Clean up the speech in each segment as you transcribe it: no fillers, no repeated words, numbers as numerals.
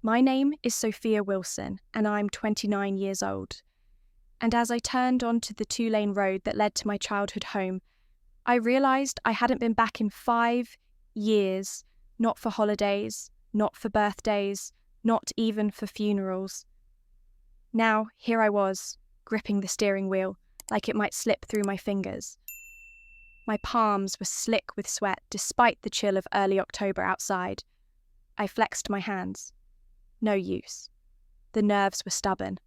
My name is Sophia Wilson, and I'm 29 years old. And as I turned onto the two-lane road that led to my childhood home, I realised I hadn't been back in 5 years, not for holidays, not for birthdays, not even for funerals. Now, here I was, gripping the steering wheel, like it might slip through my fingers. My palms were slick with sweat despite the chill of early October outside. I flexed my hands. No use. The nerves were stubborn.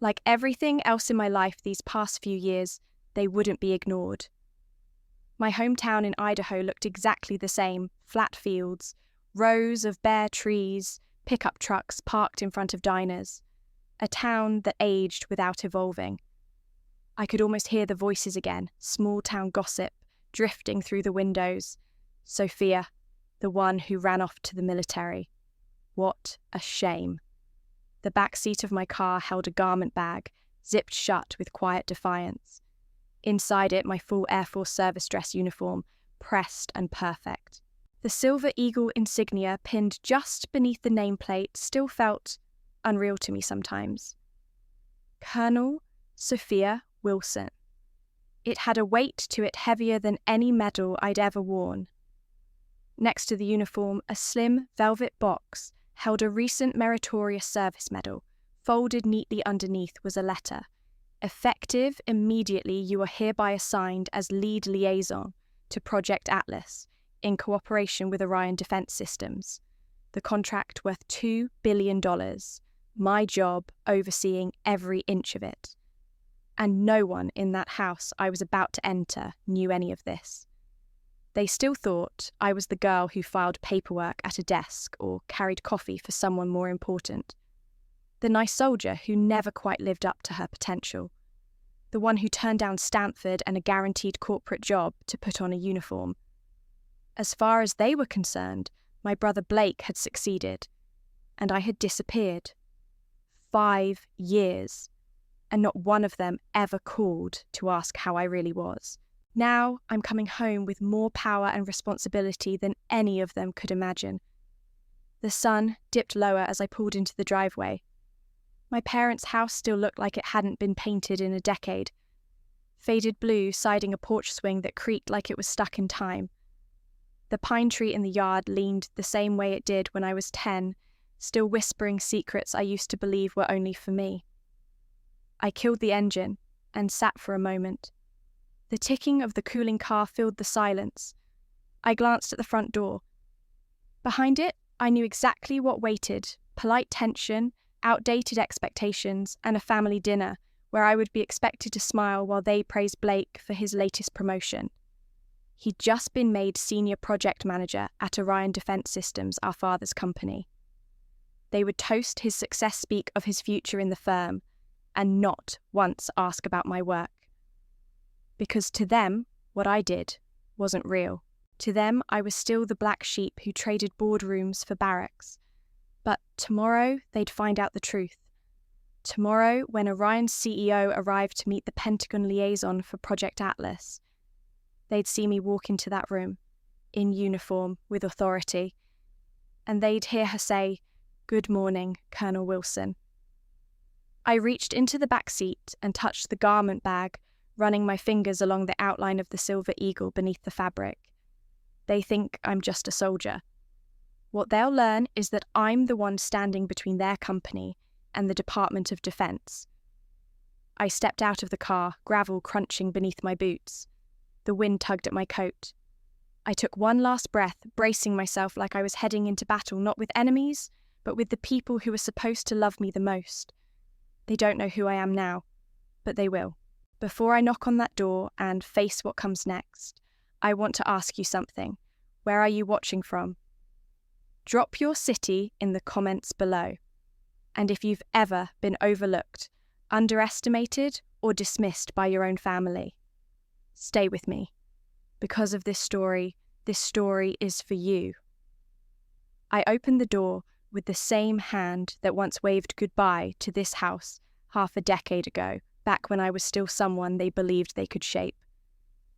Like everything else in my life these past few years, they wouldn't be ignored. My hometown in Idaho looked exactly the same: flat fields, rows of bare trees, pickup trucks parked in front of diners. A town that aged without evolving. I could almost hear the voices again, small town gossip, drifting through the windows. Sophia, the one who ran off to the military. What a shame. The back seat of my car held a garment bag, zipped shut with quiet defiance. Inside it, my full Air Force service dress uniform, pressed and perfect. The Silver Eagle insignia pinned just beneath the nameplate still felt unreal to me sometimes. Colonel Sophia Wilson. It had a weight to it heavier than any medal I'd ever worn. Next to the uniform, a slim velvet box held a recent meritorious service medal. Folded neatly underneath was a letter. Effective immediately, you are hereby assigned as lead liaison to Project Atlas in cooperation with Orion Defense Systems. The contract worth $2 billion. My job overseeing every inch of it. And no one in that house I was about to enter knew any of this. They still thought I was the girl who filed paperwork at a desk or carried coffee for someone more important. The nice soldier who never quite lived up to her potential. The one who turned down Stanford and a guaranteed corporate job to put on a uniform. As far as they were concerned, my brother Blake had succeeded, and I had disappeared. 5 years, and not one of them ever called to ask how I really was. Now I'm coming home with more power and responsibility than any of them could imagine. The sun dipped lower as I pulled into the driveway. My parents' house still looked like it hadn't been painted in a decade. Faded blue siding a porch swing that creaked like it was stuck in time. The pine tree in the yard leaned the same way it did when I was 10, still whispering secrets I used to believe were only for me. I killed the engine and sat for a moment. The ticking of the cooling car filled the silence. I glanced at the front door. Behind it, I knew exactly what waited: polite tension, outdated expectations, and a family dinner where I would be expected to smile while they praised Blake for his latest promotion. He'd just been made senior project manager at Orion Defense Systems, our father's company. They would toast his success, speak of his future in the firm, and not once ask about my work. Because to them, what I did wasn't real. To them, I was still the black sheep who traded boardrooms for barracks. But tomorrow, they'd find out the truth. Tomorrow, when Orion's CEO arrived to meet the Pentagon liaison for Project Atlas, they'd see me walk into that room, in uniform, with authority, and they'd hear her say, "Good morning, Colonel Wilson." I reached into the back seat and touched the garment bag, running my fingers along the outline of the Silver Eagle beneath the fabric. They think I'm just a soldier. What they'll learn is that I'm the one standing between their company and the Department of Defense. I stepped out of the car, gravel crunching beneath my boots. The wind tugged at my coat. I took one last breath, bracing myself like I was heading into battle not with enemies, but with the people who were supposed to love me the most. They don't know who I am now, but they will. Before I knock on that door and face what comes next, I want to ask you something. Where are you watching from? Drop your city in the comments below. And if you've ever been overlooked, underestimated, or dismissed by your own family, stay with me. Because of this story is for you. I opened the door with the same hand that once waved goodbye to this house half a decade ago, back when I was still someone they believed they could shape.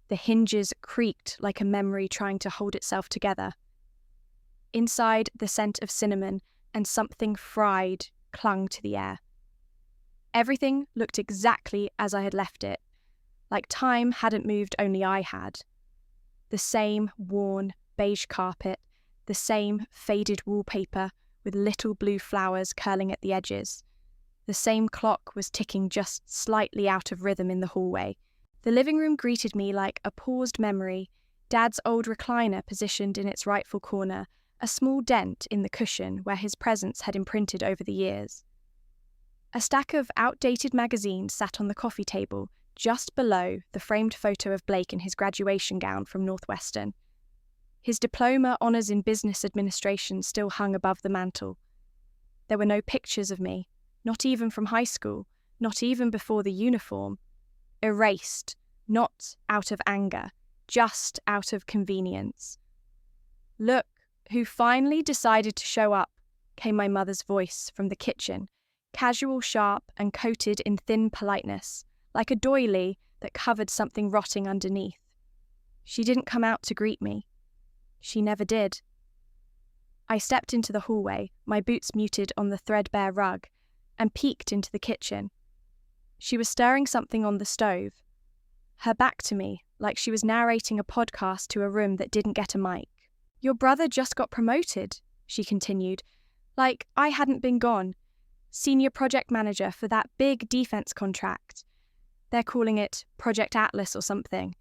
The hinges creaked like a memory trying to hold itself together. Inside, the scent of cinnamon and something fried clung to the air. Everything looked exactly as I had left it, like time hadn't moved, only I had. The same worn beige carpet, the same faded wallpaper with little blue flowers curling at the edges. The same clock was ticking just slightly out of rhythm in the hallway. The living room greeted me like a paused memory, Dad's old recliner positioned in its rightful corner, a small dent in the cushion where his presence had imprinted over the years. A stack of outdated magazines sat on the coffee table, just below the framed photo of Blake in his graduation gown from Northwestern. His diploma honours in business administration still hung above the mantel. There were no pictures of me, not even from high school, not even before the uniform. Erased, not out of anger, just out of convenience. "Look, who finally decided to show up," came my mother's voice from the kitchen, casual, sharp, and coated in thin politeness, like a doily that covered something rotting underneath. She didn't come out to greet me. She never did. I stepped into the hallway, my boots muted on the threadbare rug, and peeked into the kitchen. She was stirring something on the stove, her back to me, like she was narrating a podcast to a room that didn't get a mic. "Your brother just got promoted," she continued, like I hadn't been gone. "Senior project manager for that big defense contract. They're calling it Project Atlas or something.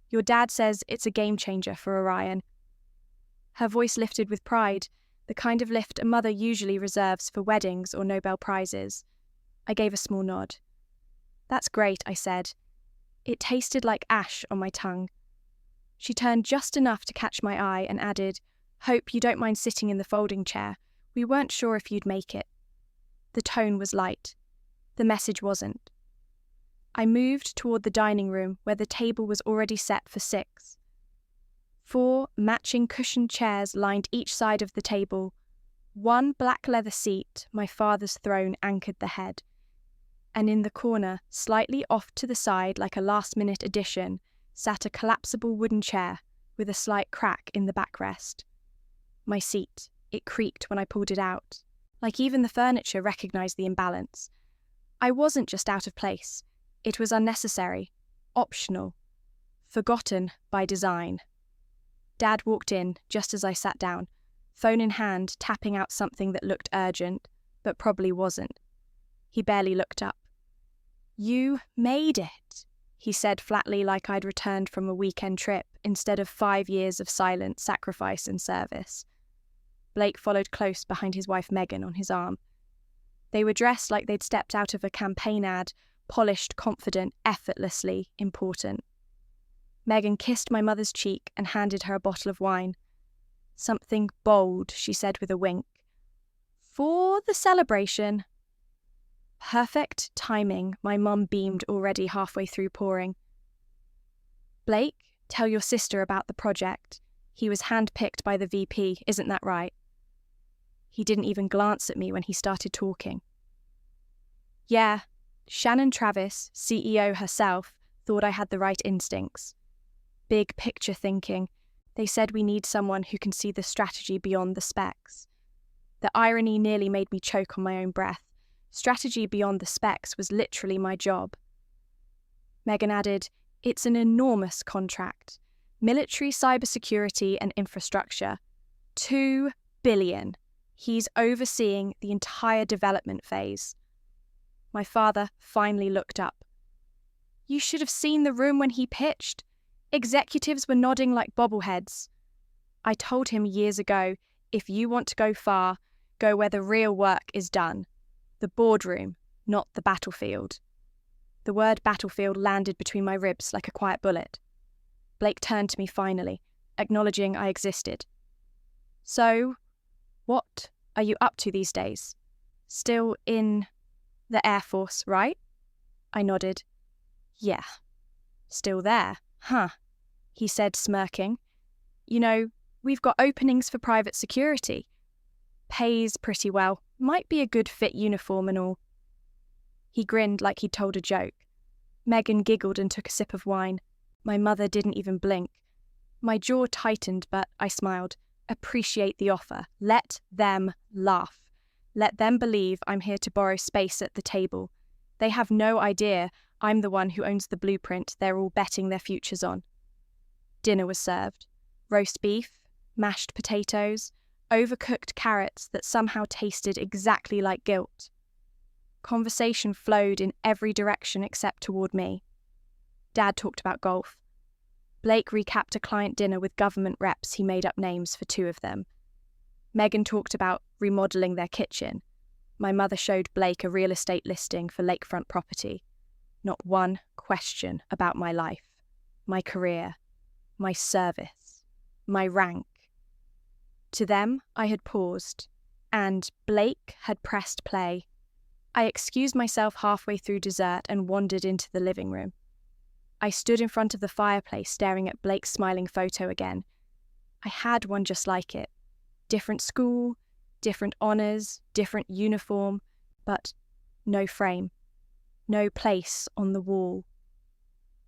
Your dad says it's a game changer for Orion." Her voice lifted with pride, the kind of lift a mother usually reserves for weddings or Nobel Prizes. I gave a small nod. "That's great," I said. It tasted like ash on my tongue. She turned just enough to catch my eye and added, "Hope you don't mind sitting in the folding chair. We weren't sure if you'd make it." The tone was light. The message wasn't. I moved toward the dining room where the table was already set for 6. 4 matching cushioned chairs lined each side of the table. One black leather seat, my father's throne, anchored the head. And in the corner, slightly off to the side like a last-minute addition, sat a collapsible wooden chair with a slight crack in the backrest. My seat, it creaked when I pulled it out, like even the furniture recognised the imbalance. I wasn't just out of place. It was unnecessary, optional, forgotten by design. Dad walked in just as I sat down, phone in hand, tapping out something that looked urgent, but probably wasn't. He barely looked up. "You made it," he said flatly, like I'd returned from a weekend trip instead of 5 years of silent sacrifice and service. Blake followed close behind his wife Megan on his arm. They were dressed like they'd stepped out of a campaign ad, polished, confident, effortlessly important. Megan kissed my mother's cheek and handed her a bottle of wine. "Something bold," she said with a wink. "For the celebration." Perfect timing, my mum beamed already halfway through pouring. "Blake, tell your sister about the project. He was handpicked by the VP, isn't that right?" He didn't even glance at me when he started talking. "Yeah, Shannon Travis, CEO herself, thought I had the right instincts. Big picture thinking. They said we need someone who can see the strategy beyond the specs." The irony nearly made me choke on my own breath. Strategy beyond the specs was literally my job. Megan added, "It's an enormous contract. Military cybersecurity and infrastructure. $2 billion. He's overseeing the entire development phase." My father finally looked up. "You should have seen the room when he pitched. Executives were nodding like bobbleheads. I told him years ago, if you want to go far, go where the real work is done. The boardroom, not the battlefield." The word battlefield landed between my ribs like a quiet bullet. Blake turned to me finally, acknowledging I existed. "So, what are you up to these days? Still in the Air Force, right?" I nodded. "Yeah. Still there, huh?" he said, smirking. "You know, we've got openings for private security. Pays pretty well. Might be a good fit uniform and all." He grinned like he'd told a joke. Megan giggled and took a sip of wine. My mother didn't even blink. My jaw tightened, but I smiled. Appreciate the offer. Let them laugh. Let them believe I'm here to borrow space at the table. They have no idea I'm the one who owns the blueprint they're all betting their futures on. Dinner was served. Roast beef, mashed potatoes, overcooked carrots that somehow tasted exactly like guilt. Conversation flowed in every direction except toward me. Dad talked about golf. Blake recapped a client dinner with government reps he made up names for 2 of them. Megan talked about remodelling their kitchen. My mother showed Blake a real estate listing for lakefront property. Not one question about my life, my career, my service, my rank. To them, I had paused, and Blake had pressed play. I excused myself halfway through dessert and wandered into the living room. I stood in front of the fireplace staring at Blake's smiling photo again. I had one just like it. Different school, different honours, different uniform, but no frame, no place on the wall.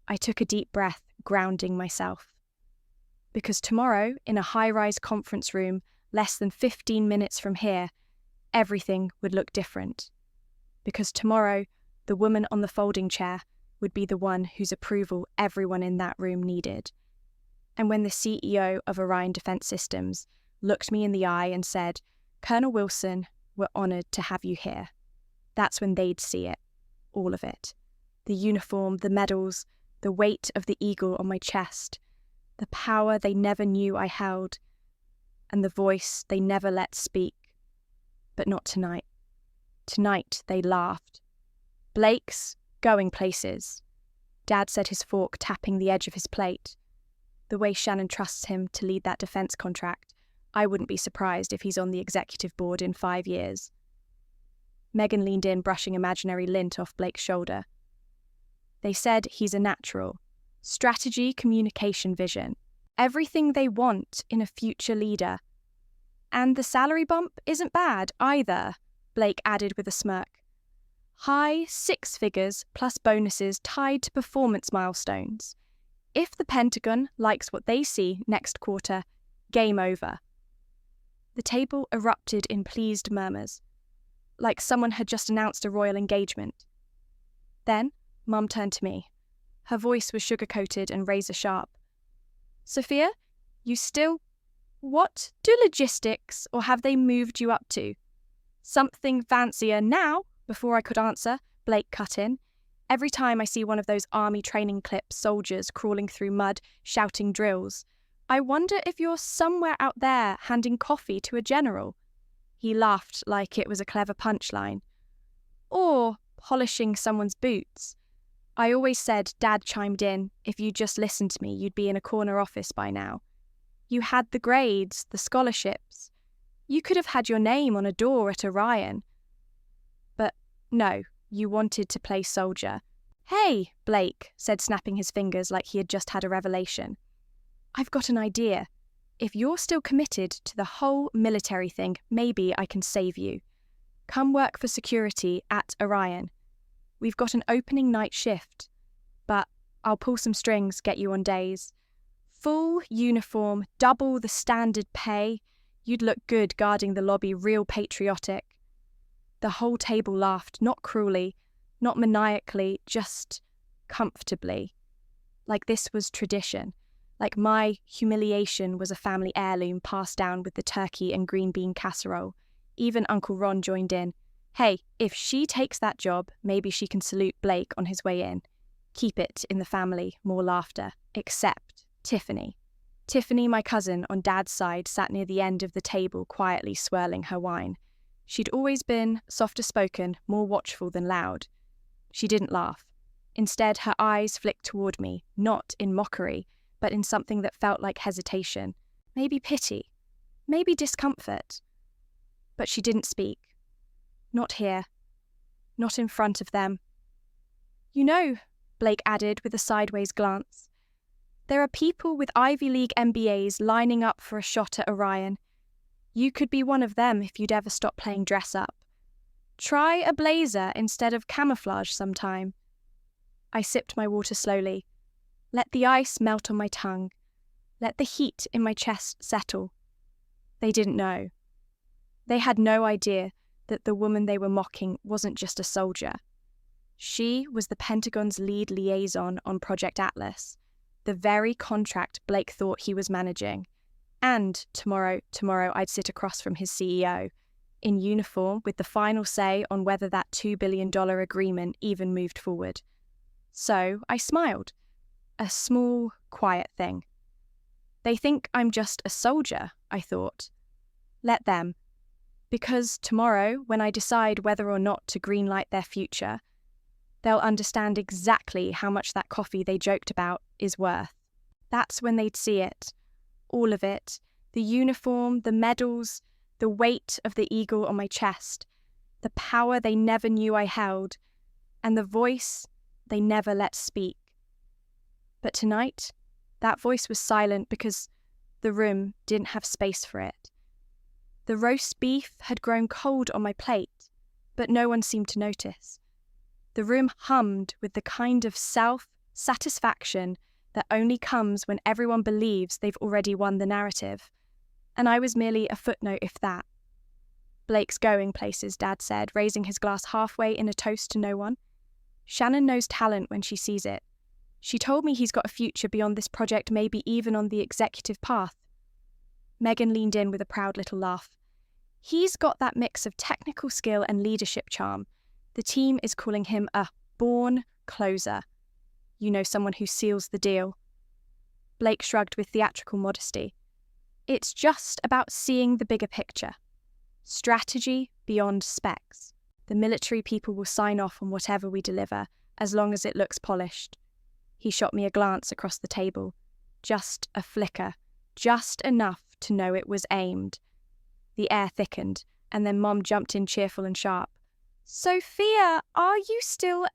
I took a deep breath, grounding myself. Because tomorrow, in a high-rise conference room, less than 15 minutes from here, everything would look different. Because tomorrow, the woman on the folding chair would be the one whose approval everyone in that room needed. And when the CEO of Orion Defence Systems looked me in the eye and said, "Colonel Wilson, we're honoured to have you here," that's when they'd see it, all of it. The uniform, the medals, the weight of the eagle on my chest, the power they never knew I held, and the voice they never let speak. But not tonight. Tonight they laughed. Blake's going places. Dad said, his fork tapping the edge of his plate. The way Shannon trusts him to lead that defence contract, I wouldn't be surprised if he's on the executive board in 5 years. Megan leaned in, brushing imaginary lint off Blake's shoulder. They said he's a natural. Strategy, communication, vision. Everything they want in a future leader. And the salary bump isn't bad either, Blake added with a smirk. High 6 figures plus bonuses tied to performance milestones. If the Pentagon likes what they see next quarter, game over. The table erupted in pleased murmurs, like someone had just announced a royal engagement. Then, Mum turned to me. Her voice was sugar-coated and razor-sharp. "Sophia, you still... What do logistics, or have they moved you up to?" "Something fancier now," before I could answer, Blake cut in. "Every time I see one of those army training clips, soldiers crawling through mud, shouting drills, I wonder if you're somewhere out there handing coffee to a general." He laughed like it was a clever punchline. "Or polishing someone's boots. I always said," Dad chimed in, "if you'd just listened to me, you'd be in a corner office by now. You had the grades, the scholarships. You could have had your name on a door at Orion. But no, you wanted to play soldier." "Hey," Blake said, snapping his fingers like he had just had a revelation. "I've got an idea. If you're still committed to the whole military thing, maybe I can save you. Come work for security at Orion. We've got an opening night shift, but I'll pull some strings, get you on days. Full uniform, double the standard pay. You'd look good guarding the lobby, real patriotic." The whole table laughed, not cruelly, not maniacally, just comfortably. Like this was tradition. Like my humiliation was a family heirloom passed down with the turkey and green bean casserole. Even Uncle Ron joined in. "Hey, if she takes that job, maybe she can salute Blake on his way in. Keep it in the family," more laughter. Except Tiffany. Tiffany, my cousin on Dad's side, sat near the end of the table, quietly swirling her wine. She'd always been softer spoken, more watchful than loud. She didn't laugh. Instead, her eyes flicked toward me, not in mockery, but in something that felt like hesitation, maybe pity, maybe discomfort. But she didn't speak. Not here. Not in front of them. "You know," Blake added with a sideways glance, "there are people with Ivy League MBAs lining up for a shot at Orion. You could be one of them if you'd ever stop playing dress-up. Try a blazer instead of camouflage sometime." I sipped my water slowly. Let the ice melt on my tongue. Let the heat in my chest settle. They didn't know. They had no idea that the woman they were mocking wasn't just a soldier. She was the Pentagon's lead liaison on Project Atlas, the very contract Blake thought he was managing. And tomorrow I'd sit across from his CEO, in uniform with the final say on whether that $2 billion agreement even moved forward. So I smiled. A small, quiet thing. They think I'm just a soldier, I thought. Let them. Because tomorrow, when I decide whether or not to greenlight their future, they'll understand exactly how much that coffee they joked about is worth. That's when they'd see it. All of it. The uniform, the medals, the weight of the eagle on my chest, the power they never knew I held, and the voice they never let speak. But tonight, that voice was silent because the room didn't have space for it. The roast beef had grown cold on my plate, but no one seemed to notice. The room hummed with the kind of self-satisfaction that only comes when everyone believes they've already won the narrative. And I was merely a footnote, if that. Blake's going places, Dad said, raising his glass halfway in a toast to no one. Shannon knows talent when she sees it. She told me he's got a future beyond this project, maybe even on the executive path. Megan leaned in with a proud little laugh. He's got that mix of technical skill and leadership charm. The team is calling him a born closer. You know, someone who seals the deal. Blake shrugged with theatrical modesty. It's just about seeing the bigger picture. Strategy beyond specs. The military people will sign off on whatever we deliver, as long as it looks polished. He shot me a glance across the table. Just a flicker. Just enough to know it was aimed. The air thickened, and then Mom jumped in cheerful and sharp. Sophia, are you still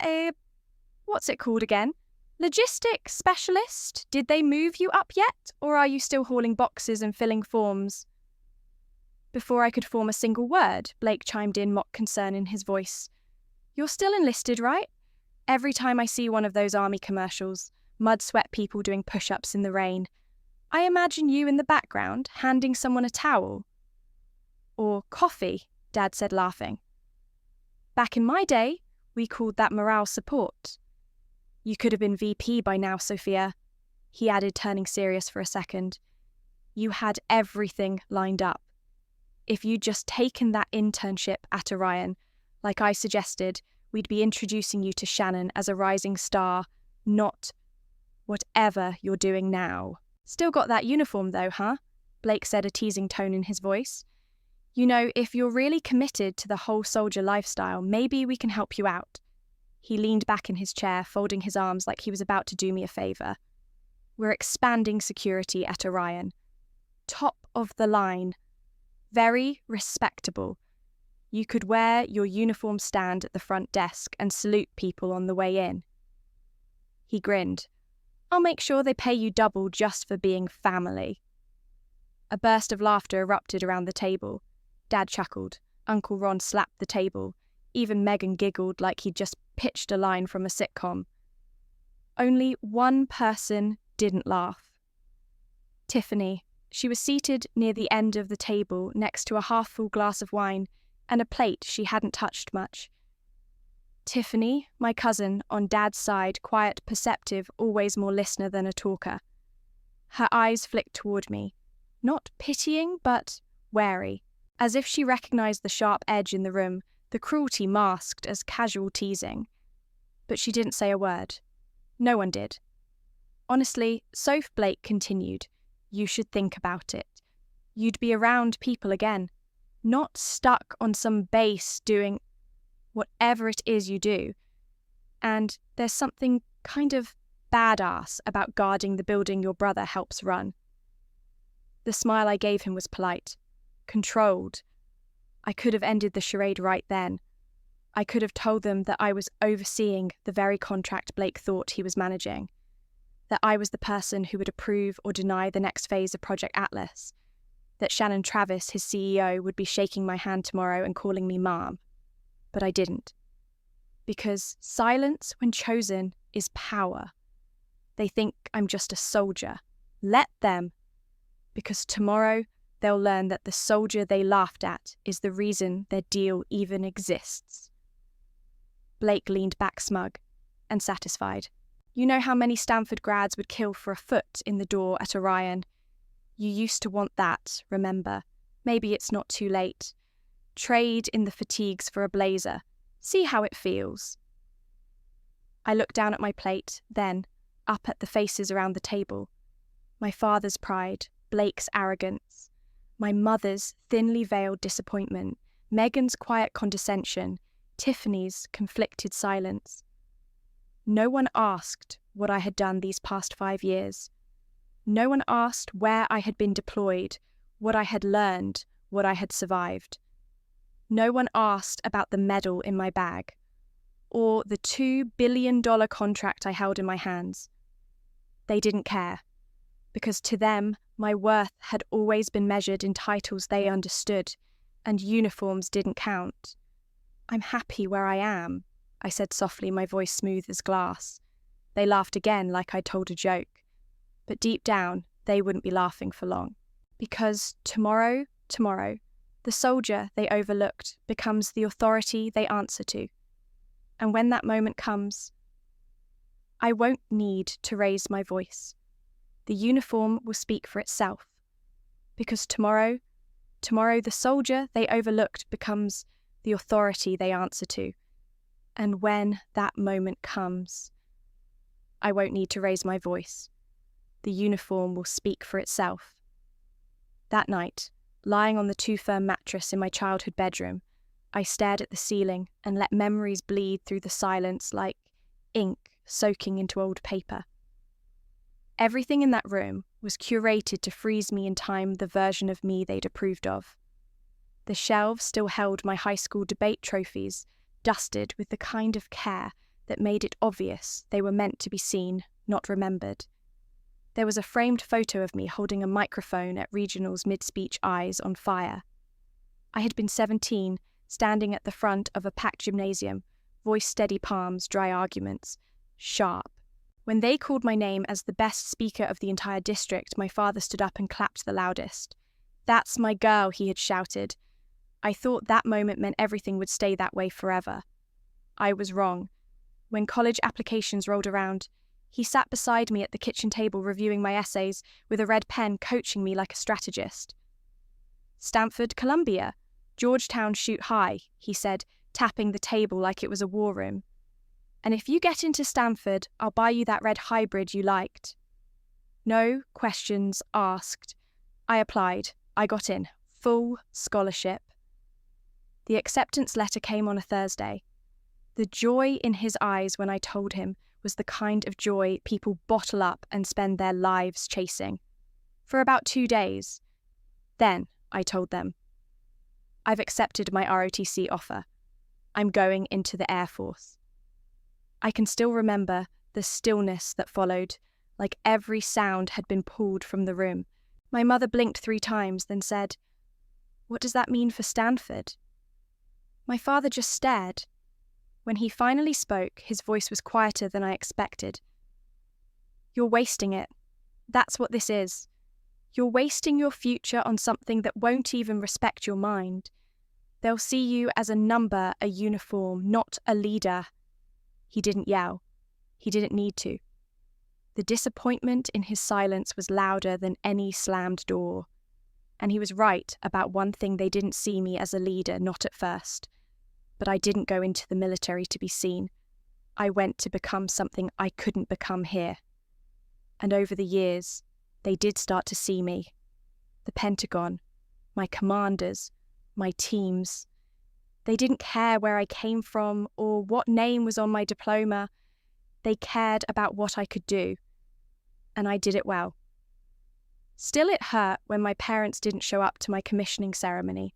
what's it called again? Logistics specialist? Did they move you up yet, or are you still hauling boxes and filling forms? Before I could form a single word, Blake chimed in, mock concern in his voice. You're still enlisted, right? Every time I see one of those army commercials, mud-sweat people doing push-ups in the rain, I imagine you in the background, handing someone a towel. Or coffee, Dad said, laughing. Back in my day, we called that morale support. You could have been VP by now, Sophia, he added, turning serious for a second. You had everything lined up. If you'd just taken that internship at Orion, like I suggested, we'd be introducing you to Shannon as a rising star, not whatever you're doing now. Still got that uniform though, huh? Blake said, a teasing tone in his voice. You know, if you're really committed to the whole soldier lifestyle, maybe we can help you out. He leaned back in his chair, folding his arms like he was about to do me a favor. We're expanding security at Orion. Top of the line. Very respectable. You could wear your uniform, stand at the front desk and salute people on the way in. He grinned. I'll make sure they pay you double just for being family. A burst of laughter erupted around the table. Dad chuckled. Uncle Ron slapped the table. Even Megan giggled like he'd just pitched a line from a sitcom. Only one person didn't laugh. Tiffany. She was seated near the end of the table next to a half-full glass of wine and a plate she hadn't touched much. Tiffany, my cousin, on Dad's side, quiet, perceptive, always more listener than a talker. Her eyes flicked toward me, not pitying, but wary, as if she recognized the sharp edge in the room, the cruelty masked as casual teasing. But she didn't say a word. No one did. Honestly, Soph Blake continued, you should think about it. You'd be around people again, not stuck on some base doing whatever it is you do. And there's something kind of badass about guarding the building your brother helps run. The smile I gave him was polite, controlled. I could have ended the charade right then. I could have told them that I was overseeing the very contract Blake thought he was managing, that I was the person who would approve or deny the next phase of Project Atlas, that Shannon Travis, his CEO, would be shaking my hand tomorrow and calling me Mom. But I didn't. Because silence, when chosen, is power. They think I'm just a soldier. Let them. Because tomorrow, they'll learn that the soldier they laughed at is the reason their deal even exists. Blake leaned back smug and satisfied. You know how many Stanford grads would kill for a foot in the door at Orion? You used to want that, remember? Maybe it's not too late. Trade in the fatigues for a blazer. See how it feels. I looked down at my plate, then up at the faces around the table. My father's pride, Blake's arrogance, my mother's thinly veiled disappointment, Megan's quiet condescension, Tiffany's conflicted silence. No one asked what I had done these past 5 years. No one asked where I had been deployed, what I had learned, what I had survived. No one asked about the medal in my bag, or the $2 billion contract I held in my hands. They didn't care, because to them, my worth had always been measured in titles they understood, and uniforms didn't count. I'm happy where I am, I said softly, my voice smooth as glass. They laughed again like I'd told a joke, but deep down, they wouldn't be laughing for long. Because tomorrow, the soldier they overlooked becomes the authority they answer to. And when that moment comes, I won't need to raise my voice. The uniform will speak for itself. Because tomorrow, the soldier they overlooked becomes the authority they answer to. And when that moment comes, I won't need to raise my voice. The uniform will speak for itself. That night, lying on the too-firm mattress in my childhood bedroom, I stared at the ceiling and let memories bleed through the silence like ink soaking into old paper. Everything in that room was curated to freeze me in time the version of me they'd approved of. The shelves still held my high school debate trophies, dusted with the kind of care that made it obvious they were meant to be seen, not remembered. There was a framed photo of me holding a microphone at regionals mid-speech, eyes on fire. I had been 17, standing at the front of a packed gymnasium, voice steady palms, dry arguments, sharp. When they called my name as the best speaker of the entire district, my father stood up and clapped the loudest. "That's my girl," he had shouted. I thought that moment meant everything would stay that way forever. I was wrong. When college applications rolled around, he sat beside me at the kitchen table reviewing my essays with a red pen, coaching me like a strategist. "Stanford, Columbia. Georgetown shoot high," he said, tapping the table like it was a war room. "And if you get into Stanford, I'll buy you that red hybrid you liked." No questions asked. I applied. I got in. Full scholarship. The acceptance letter came on a Thursday. The joy in his eyes when I told him was the kind of joy people bottle up and spend their lives chasing. For about 2 days. Then I told them, "I've accepted my ROTC offer. I'm going into the Air Force." I can still remember the stillness that followed, like every sound had been pulled from the room. My mother blinked 3 times, then said, "What does that mean for Stanford?" My father just stared. When he finally spoke, his voice was quieter than I expected. "You're wasting it. That's what this is. You're wasting your future on something that won't even respect your mind. They'll see you as a number, a uniform, not a leader." He didn't yell. He didn't need to. The disappointment in his silence was louder than any slammed door. And he was right about one thing: they didn't see me as a leader, not at first. But I didn't go into the military to be seen. I went to become something I couldn't become here. And over the years, they did start to see me. The Pentagon, my commanders, my teams. They didn't care where I came from or what name was on my diploma. They cared about what I could do. And I did it well. Still, it hurt when my parents didn't show up to my commissioning ceremony.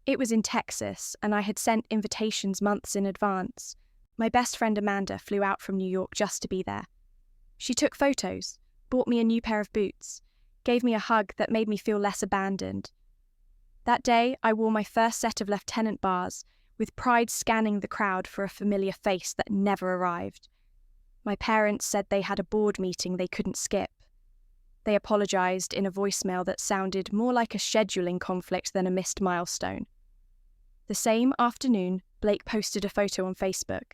It was in Texas, and I had sent invitations months in advance. My best friend Amanda flew out from New York just to be there. She took photos, bought me a new pair of boots, gave me a hug that made me feel less abandoned. That day, I wore my first set of lieutenant bars, with pride scanning the crowd for a familiar face that never arrived. My parents said they had a board meeting they couldn't skip. They apologized in a voicemail that sounded more like a scheduling conflict than a missed milestone. The same afternoon, Blake posted a photo on Facebook.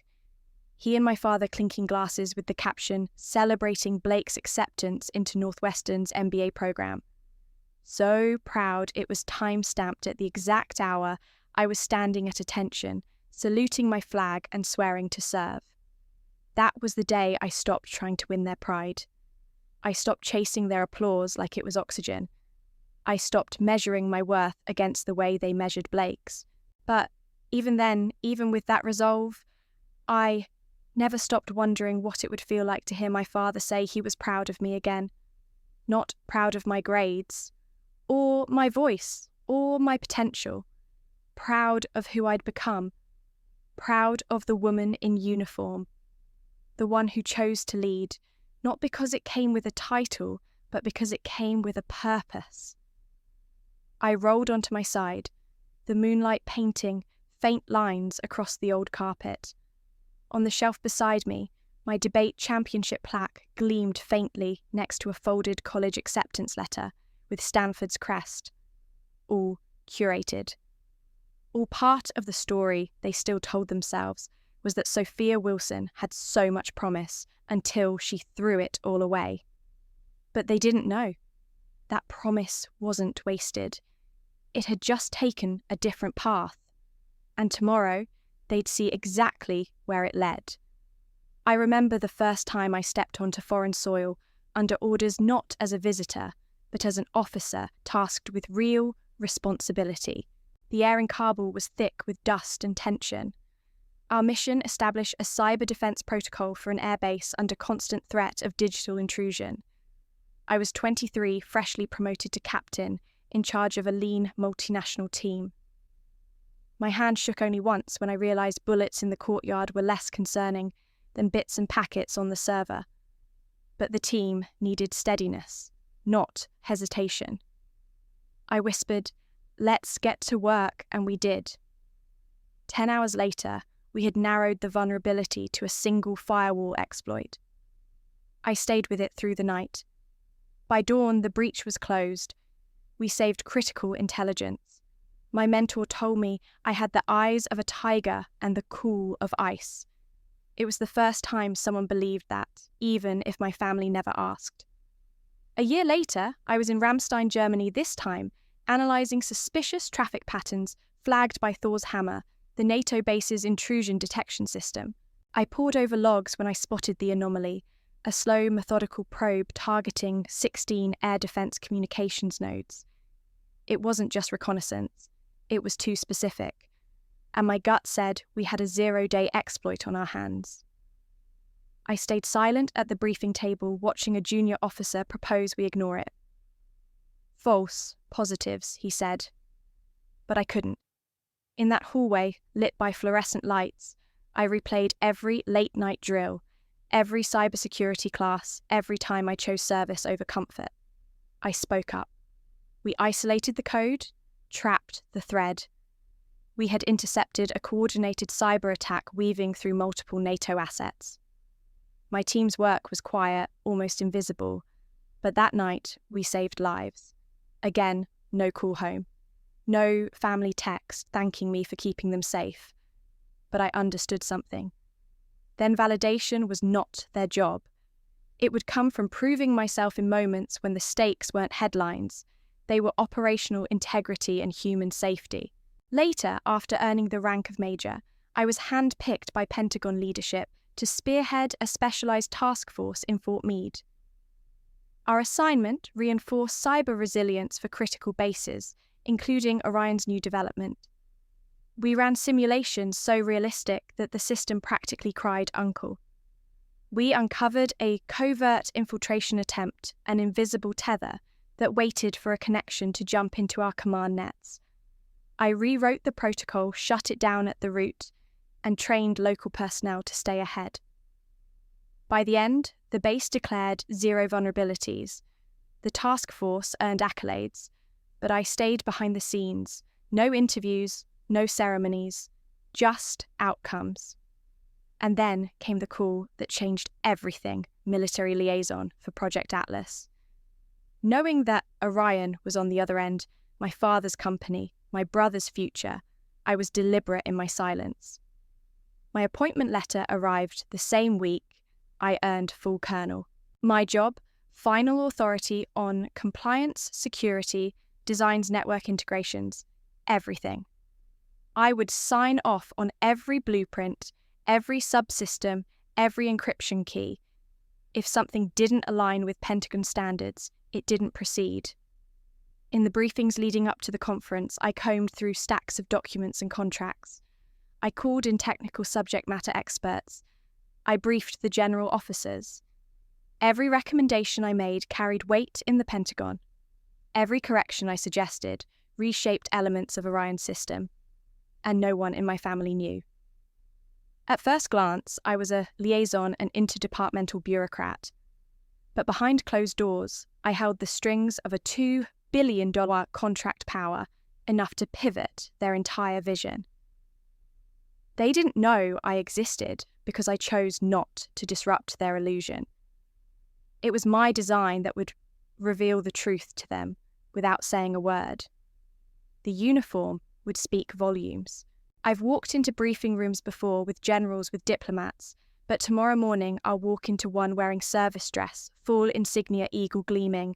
He and my father clinking glasses with the caption, "Celebrating Blake's acceptance into Northwestern's MBA program." So proud it was time-stamped at the exact hour I was standing at attention, saluting my flag and swearing to serve. That was the day I stopped trying to win their pride. I stopped chasing their applause like it was oxygen. I stopped measuring my worth against the way they measured Blake's. But even then, even with that resolve, I never stopped wondering what it would feel like to hear my father say he was proud of me again. Not proud of my grades, or my voice, or my potential. Proud of who I'd become. Proud of the woman in uniform. The one who chose to lead, not because it came with a title, but because it came with a purpose. I rolled onto my side, the moonlight painting faint lines across the old carpet. On the shelf beside me, my debate championship plaque gleamed faintly next to a folded college acceptance letter with Stanford's crest. All curated. All part of the story they still told themselves was that Sophia Wilson had so much promise until she threw it all away. But they didn't know. That promise wasn't wasted. It had just taken a different path. And tomorrow, they'd see exactly where it led. I remember the first time I stepped onto foreign soil under orders not as a visitor, but as an officer tasked with real responsibility. The air in Kabul was thick with dust and tension. Our mission established a cyber defense protocol for an airbase under constant threat of digital intrusion. I was 23, freshly promoted to captain, in charge of a lean multinational team. My hand shook only once when I realised bullets in the courtyard were less concerning than bits and packets on the server. But the team needed steadiness, not hesitation. I whispered, "Let's get to work," and we did. 10 hours later, we had narrowed the vulnerability to a single firewall exploit. I stayed with it through the night. By dawn, the breach was closed. We saved critical intelligence. My mentor told me I had the eyes of a tiger and the cool of ice. It was the first time someone believed that, even if my family never asked. A year later, I was in Ramstein, Germany, this time, analysing suspicious traffic patterns flagged by Thor's hammer, the NATO base's intrusion detection system. I pored over logs when I spotted the anomaly, a slow, methodical probe targeting 16 air defence communications nodes. It wasn't just reconnaissance, it was too specific, and my gut said we had a 0-day exploit on our hands. I stayed silent at the briefing table, watching a junior officer propose we ignore it. "False positives," he said. But I couldn't. In that hallway, lit by fluorescent lights, I replayed every late-night drill, every cybersecurity class, every time I chose service over comfort. I spoke up. We isolated the code, trapped the thread. We had intercepted a coordinated cyber attack weaving through multiple NATO assets. My team's work was quiet, almost invisible, but that night we saved lives. Again, no call home. No family text thanking me for keeping them safe. But I understood something. Then validation was not their job. It would come from proving myself in moments when the stakes weren't headlines. They were operational integrity and human safety. Later, after earning the rank of major, I was handpicked by Pentagon leadership to spearhead a specialized task force in Fort Meade. Our assignment reinforced cyber resilience for critical bases, including Orion's new development. We ran simulations so realistic that the system practically cried uncle. We uncovered a covert infiltration attempt, an invisible tether that waited for a connection to jump into our command nets. I rewrote the protocol, shut it down at the root, and trained local personnel to stay ahead. By the end, the base declared 0 vulnerabilities. The task force earned accolades, but I stayed behind the scenes. No interviews, no ceremonies, just outcomes. And then came the call that changed everything, military liaison for Project Atlas. Knowing that Orion was on the other end, my father's company, my brother's future, I was deliberate in my silence. My appointment letter arrived the same week I earned full colonel. My job, final authority on compliance, security, designs, network integrations, everything. I would sign off on every blueprint, every subsystem, every encryption key. If something didn't align with Pentagon standards, it didn't proceed. In the briefings leading up to the conference, I combed through stacks of documents and contracts. I called in technical subject matter experts. I briefed the general officers. Every recommendation I made carried weight in the Pentagon. Every correction I suggested reshaped elements of Orion's system, and no one in my family knew. At first glance, I was a liaison and interdepartmental bureaucrat. But behind closed doors, I held the strings of a $2 billion contract power, enough to pivot their entire vision. They didn't know I existed because I chose not to disrupt their illusion. It was my design that would reveal the truth to them without saying a word. The uniform would speak volumes. I've walked into briefing rooms before with generals, with diplomats, but tomorrow morning I'll walk into one wearing service dress, full insignia eagle gleaming,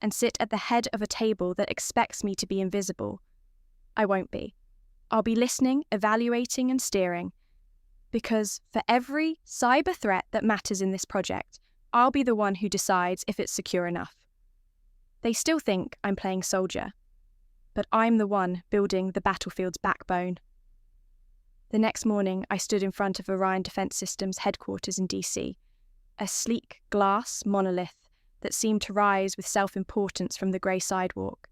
and sit at the head of a table that expects me to be invisible. I won't be. I'll be listening, evaluating, and steering. Because for every cyber threat that matters in this project, I'll be the one who decides if it's secure enough. They still think I'm playing soldier, but I'm the one building the battlefield's backbone. The next morning, I stood in front of Orion Defense Systems headquarters in DC, a sleek glass monolith that seemed to rise with self-importance from the grey sidewalk.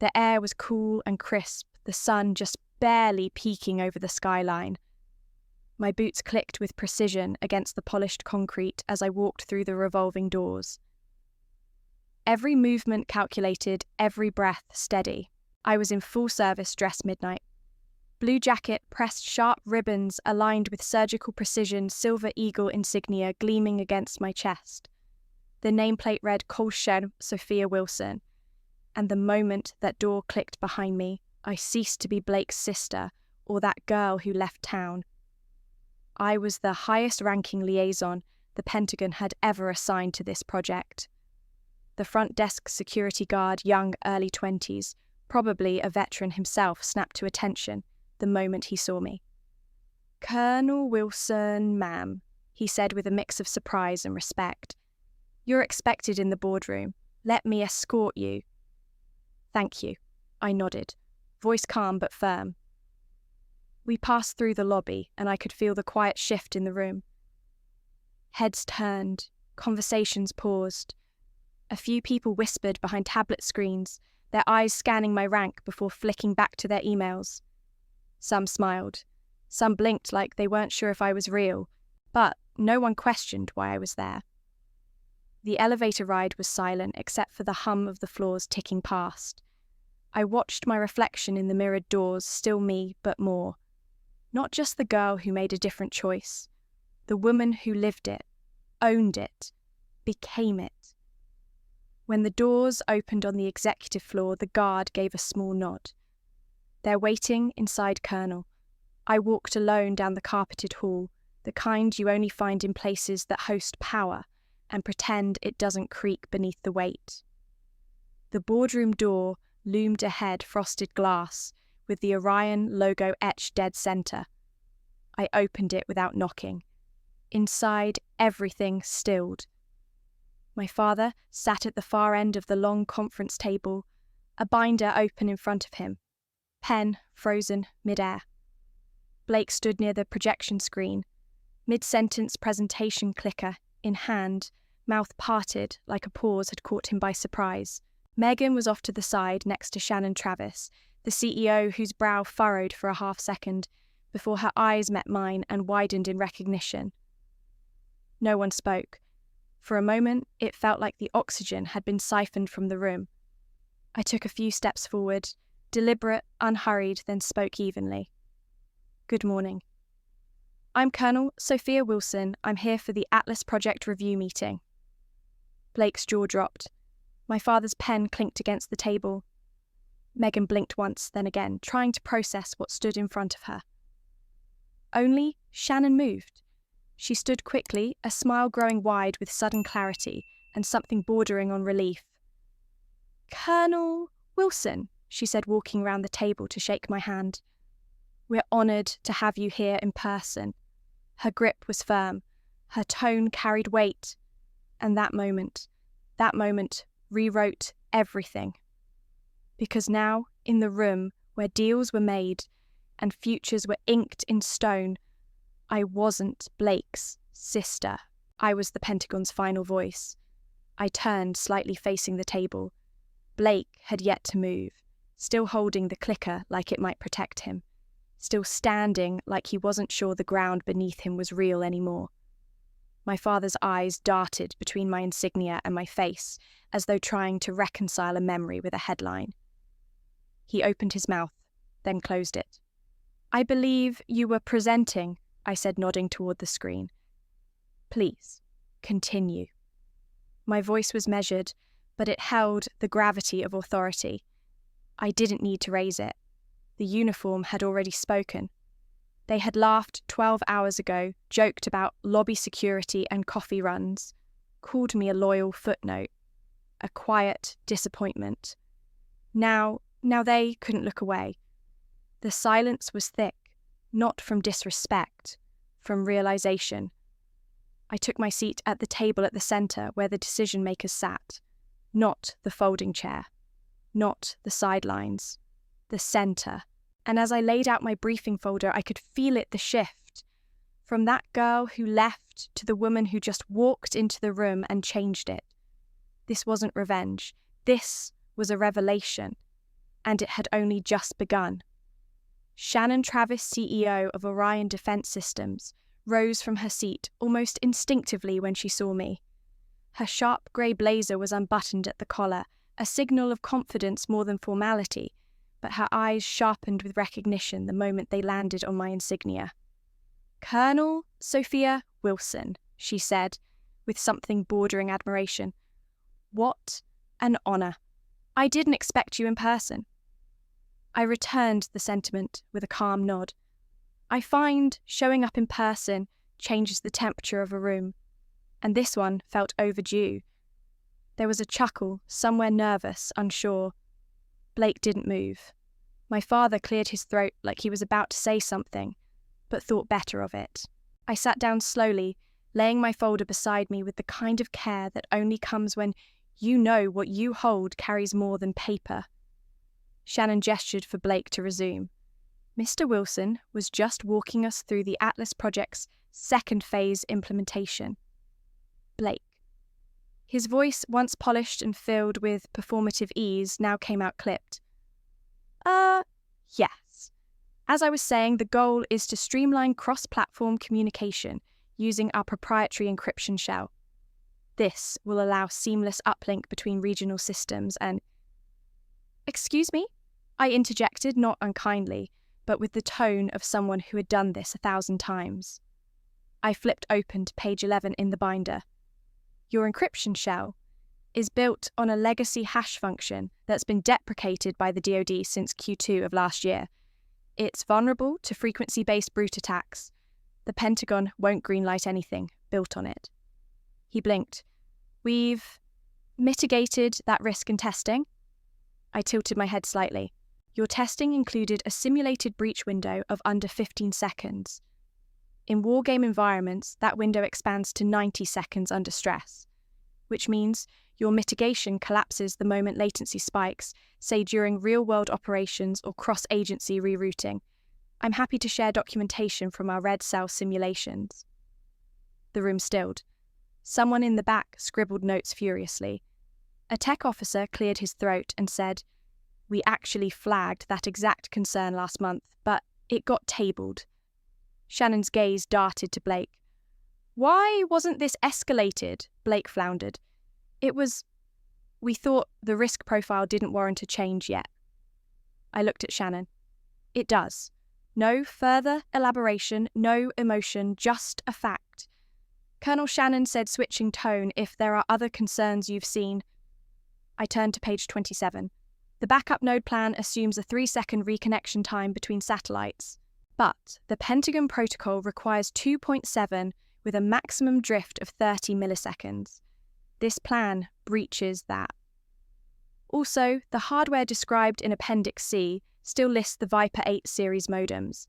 The air was cool and crisp, the sun just barely peeking over the skyline. My boots clicked with precision against the polished concrete as I walked through the revolving doors. Every movement calculated, every breath steady. I was in full service dress midnight. Blue jacket, pressed sharp ribbons aligned with surgical precision, silver eagle insignia gleaming against my chest. The nameplate read Kolshen Sophia Wilson, and the moment that door clicked behind me, I ceased to be Blake's sister or that girl who left town. I was the highest-ranking liaison the Pentagon had ever assigned to this project. The front desk security guard, young, early 20s, probably a veteran himself, snapped to attention the moment he saw me. "Colonel Wilson, ma'am," he said with a mix of surprise and respect. "You're expected in the boardroom. Let me escort you." "Thank you," I nodded, voice calm but firm. We passed through the lobby, and I could feel the quiet shift in the room. Heads turned, conversations paused. A few people whispered behind tablet screens, their eyes scanning my rank before flicking back to their emails. Some smiled. Some blinked like they weren't sure if I was real, but no one questioned why I was there. The elevator ride was silent except for the hum of the floors ticking past. I watched my reflection in the mirrored doors, still me, but more. Not just the girl who made a different choice. The woman who lived it, owned it, became it. When the doors opened on the executive floor, the guard gave a small nod. They're waiting inside, Colonel. I walked alone down the carpeted hall, the kind you only find in places that host power, and pretend it doesn't creak beneath the weight. The boardroom door loomed ahead, frosted glass, with the Orion logo etched dead center. I opened it without knocking. Inside, everything stilled. My father sat at the far end of the long conference table, a binder open in front of him, pen frozen mid-air. Blake stood near the projection screen, mid-sentence presentation clicker in hand, mouth parted like a pause had caught him by surprise. Megan was off to the side next to Shannon Travis, the CEO whose brow furrowed for a half second before her eyes met mine and widened in recognition. No one spoke. For a moment, it felt like the oxygen had been siphoned from the room. I took a few steps forward, deliberate, unhurried, then spoke evenly. "Good morning. I'm Colonel Sophia Wilson. I'm here for the Atlas Project Review meeting." Blake's jaw dropped. My father's pen clinked against the table. Megan blinked once, then again, trying to process what stood in front of her. Only Shannon moved. She stood quickly, a smile growing wide with sudden clarity and something bordering on relief. "Colonel Wilson," she said, walking round the table to shake my hand. "We're honoured to have you here in person." Her grip was firm, her tone carried weight, and that moment rewrote everything. Because now, in the room where deals were made and futures were inked in stone, I wasn't Blake's sister. I was the Pentagon's final voice. I turned, slightly facing the table. Blake had yet to move, still holding the clicker like it might protect him, still standing like he wasn't sure the ground beneath him was real anymore. My father's eyes darted between my insignia and my face, as though trying to reconcile a memory with a headline. He opened his mouth, then closed it. "I believe you were presenting," I said, nodding toward the screen. "Please, continue." My voice was measured, but it held the gravity of authority. I didn't need to raise it. The uniform had already spoken. They had laughed 12 hours ago, joked about lobby security and coffee runs, called me a loyal footnote, a quiet disappointment. Now they couldn't look away. The silence was thick, not from disrespect, from realization. I took my seat at the table at the centre where the decision-makers sat, not the folding chair, not the sidelines, the centre. And as I laid out my briefing folder, I could feel the shift. From that girl who left to the woman who just walked into the room and changed it. This wasn't revenge. This was a revelation. And it had only just begun. Shannon Travis, CEO of Orion Defense Systems, rose from her seat almost instinctively when she saw me. Her sharp grey blazer was unbuttoned at the collar, a signal of confidence more than formality, but her eyes sharpened with recognition the moment they landed on my insignia. "Colonel Sophia Wilson," she said, with something bordering admiration. "What an honour. I didn't expect you in person." I returned the sentiment with a calm nod. I find showing up in person changes the temperature of a room, and this one felt overdue. There was a chuckle, somewhere nervous, unsure. Blake didn't move. My father cleared his throat like he was about to say something, but thought better of it. I sat down slowly, laying my folder beside me with the kind of care that only comes when you know what you hold carries more than paper. Shannon gestured for Blake to resume. Mr. Wilson was just walking us through the Atlas project's second phase implementation. Blake. His voice, once polished and filled with performative ease, now came out clipped. Yes. As I was saying, the goal is to streamline cross-platform communication using our proprietary encryption shell. This will allow seamless uplink between regional systems and... Excuse me? I interjected, not unkindly, but with the tone of someone who had done this 1,000 times. I flipped open to page 11 in the binder. Your encryption shell is built on a legacy hash function that's been deprecated by the DoD since Q2 of last year. It's vulnerable to frequency-based brute attacks. The Pentagon won't greenlight anything built on it. He blinked. We've mitigated that risk in testing. I tilted my head slightly. Your testing included a simulated breach window of under 15 seconds. In wargame environments, that window expands to 90 seconds under stress, which means your mitigation collapses the moment latency spikes, say during real-world operations or cross-agency rerouting. I'm happy to share documentation from our Red Cell simulations. The room stilled. Someone in the back scribbled notes furiously. A tech officer cleared his throat and said, "We actually flagged that exact concern last month, but it got tabled." Shannon's gaze darted to Blake. "Why wasn't this escalated?" Blake floundered. We thought the risk profile didn't warrant a change yet." I looked at Shannon. "It does. No further elaboration, no emotion, just a fact." Colonel Shannon said, switching tone, "If there are other concerns you've seen..." I turned to page 27. The backup node plan assumes a 3-second reconnection time between satellites, but the Pentagon protocol requires 2.7 with a maximum drift of 30 milliseconds. This plan breaches that. Also, the hardware described in Appendix C still lists the Viper 8 series modems.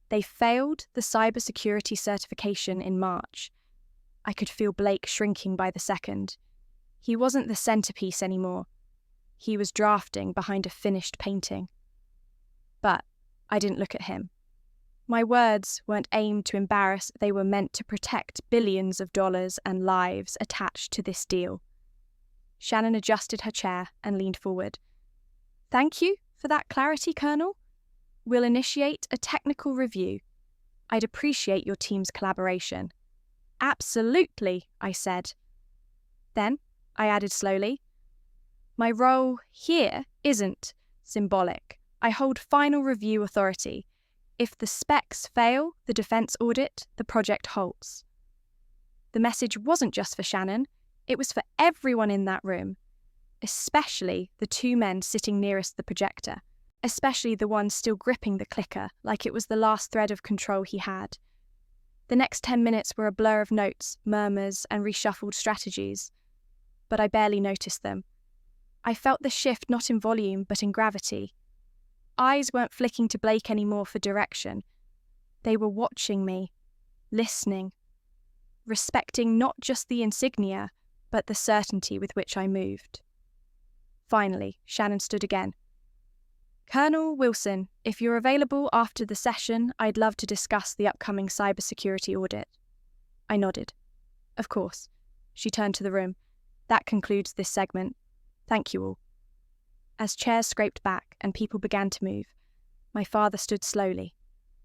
They failed the cybersecurity certification in March. I could feel Blake shrinking by the second. He wasn't the centerpiece anymore. He was drafting behind a finished painting. But I didn't look at him. My words weren't aimed to embarrass, they were meant to protect billions of dollars and lives attached to this deal. Shannon adjusted her chair and leaned forward. Thank you for that clarity, Colonel. We'll initiate a technical review. I'd appreciate your team's collaboration. Absolutely, I said. Then, I added slowly, my role here isn't symbolic. I hold final review authority. If the specs fail the defense audit, the project halts. The message wasn't just for Shannon, it was for everyone in that room, especially the 2 men sitting nearest the projector, especially the one still gripping the clicker like it was the last thread of control he had. The next 10 minutes were a blur of notes, murmurs, and reshuffled strategies, but I barely noticed them. I felt the shift not in volume but in gravity. Eyes weren't flicking to Blake anymore for direction. They were watching me, listening, respecting not just the insignia, but the certainty with which I moved. Finally, Shannon stood again. Colonel Wilson, if you're available after the session, I'd love to discuss the upcoming cybersecurity audit. I nodded. Of course. She turned to the room. That concludes this segment. Thank you all. As chairs scraped back and people began to move, my father stood slowly.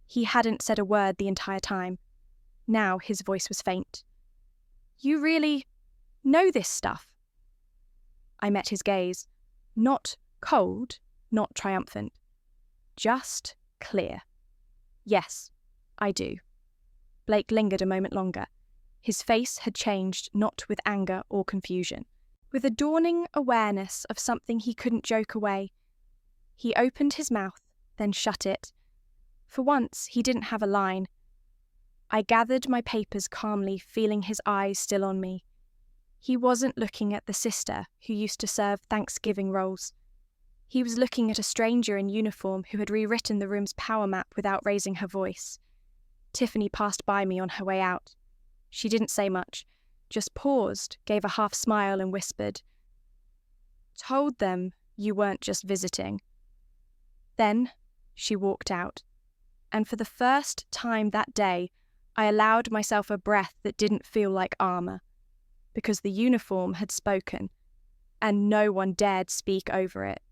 He hadn't said a word the entire time. Now his voice was faint. You really know this stuff? I met his gaze. Not cold, not triumphant. Just clear. Yes, I do. Blake lingered a moment longer. His face had changed not with anger or confusion, with a dawning awareness of something he couldn't joke away. He opened his mouth, then shut it. For once, he didn't have a line. I gathered my papers calmly, feeling his eyes still on me. He wasn't looking at the sister who used to serve Thanksgiving rolls. He was looking at a stranger in uniform who had rewritten the room's power map without raising her voice. Tiffany passed by me on her way out. She didn't say much, just paused, gave a half smile and whispered, "Told them you weren't just visiting." Then she walked out, and for the first time that day, I allowed myself a breath that didn't feel like armor, because the uniform had spoken, and no one dared speak over it.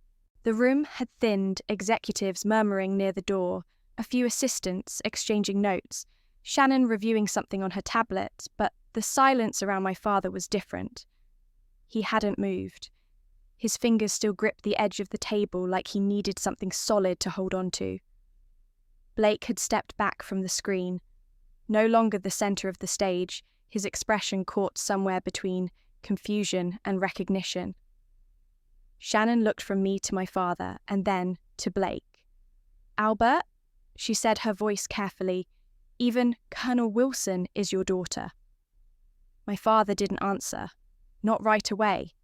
The room had thinned, executives murmuring near the door, a few assistants exchanging notes, Shannon reviewing something on her tablet, but the silence around my father was different. He hadn't moved. His fingers still gripped the edge of the table like he needed something solid to hold on to. Blake had stepped back from the screen. No longer the center of the stage, his expression caught somewhere between confusion and recognition. Shannon looked from me to my father, and then to Blake. "Albert," she said, her voice carefully, "even Colonel Wilson is your daughter." My father didn't answer, not right away.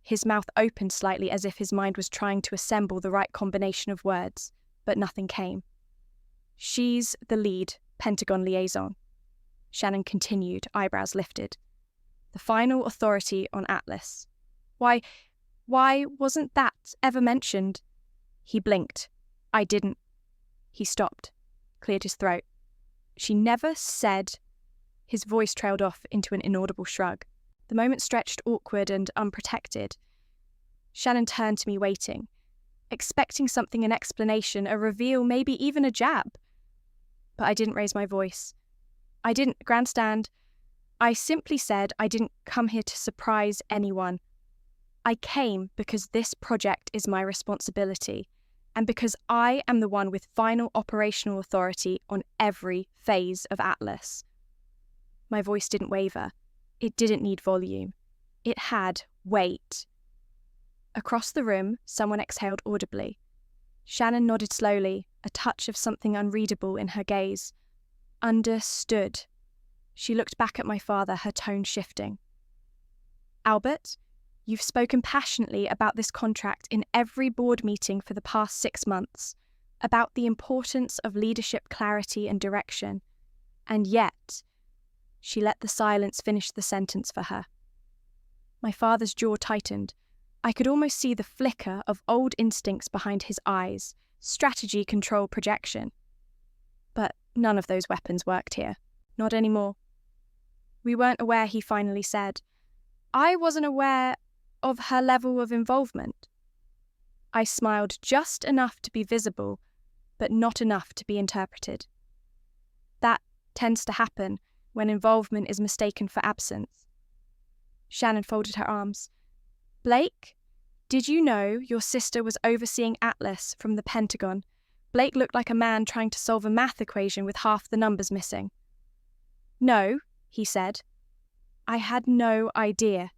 His mouth opened slightly as if his mind was trying to assemble the right combination of words, but nothing came. "She's the lead Pentagon liaison," Shannon continued, eyebrows lifted. "The final authority on Atlas. Why wasn't that ever mentioned?" He blinked. "I didn't." He stopped, cleared his throat. "She never said..." His voice trailed off into an inaudible shrug. The moment stretched awkward and unprotected. Shannon turned to me waiting, expecting something, an explanation, a reveal, maybe even a jab. But I didn't raise my voice. I didn't grandstand. I simply said I didn't come here to surprise anyone. I came because this project is my responsibility, and because I am the one with final operational authority on every phase of Atlas. My voice didn't waver. It didn't need volume. It had weight. Across the room, someone exhaled audibly. Shannon nodded slowly, a touch of something unreadable in her gaze. Understood. She looked back at my father, her tone shifting. Albert, you've spoken passionately about this contract in every board meeting for the past 6 months, about the importance of leadership clarity and direction. And yet, she let the silence finish the sentence for her. My father's jaw tightened. I could almost see the flicker of old instincts behind his eyes, strategy, control, projection. But none of those weapons worked here. Not anymore. We weren't aware, he finally said. I wasn't aware of her level of involvement. I smiled just enough to be visible, but not enough to be interpreted. That tends to happen when involvement is mistaken for absence. Shannon folded her arms. Blake, did you know your sister was overseeing Atlas from the Pentagon? Blake looked like a man trying to solve a math equation with half the numbers missing. No, he said. I had no idea.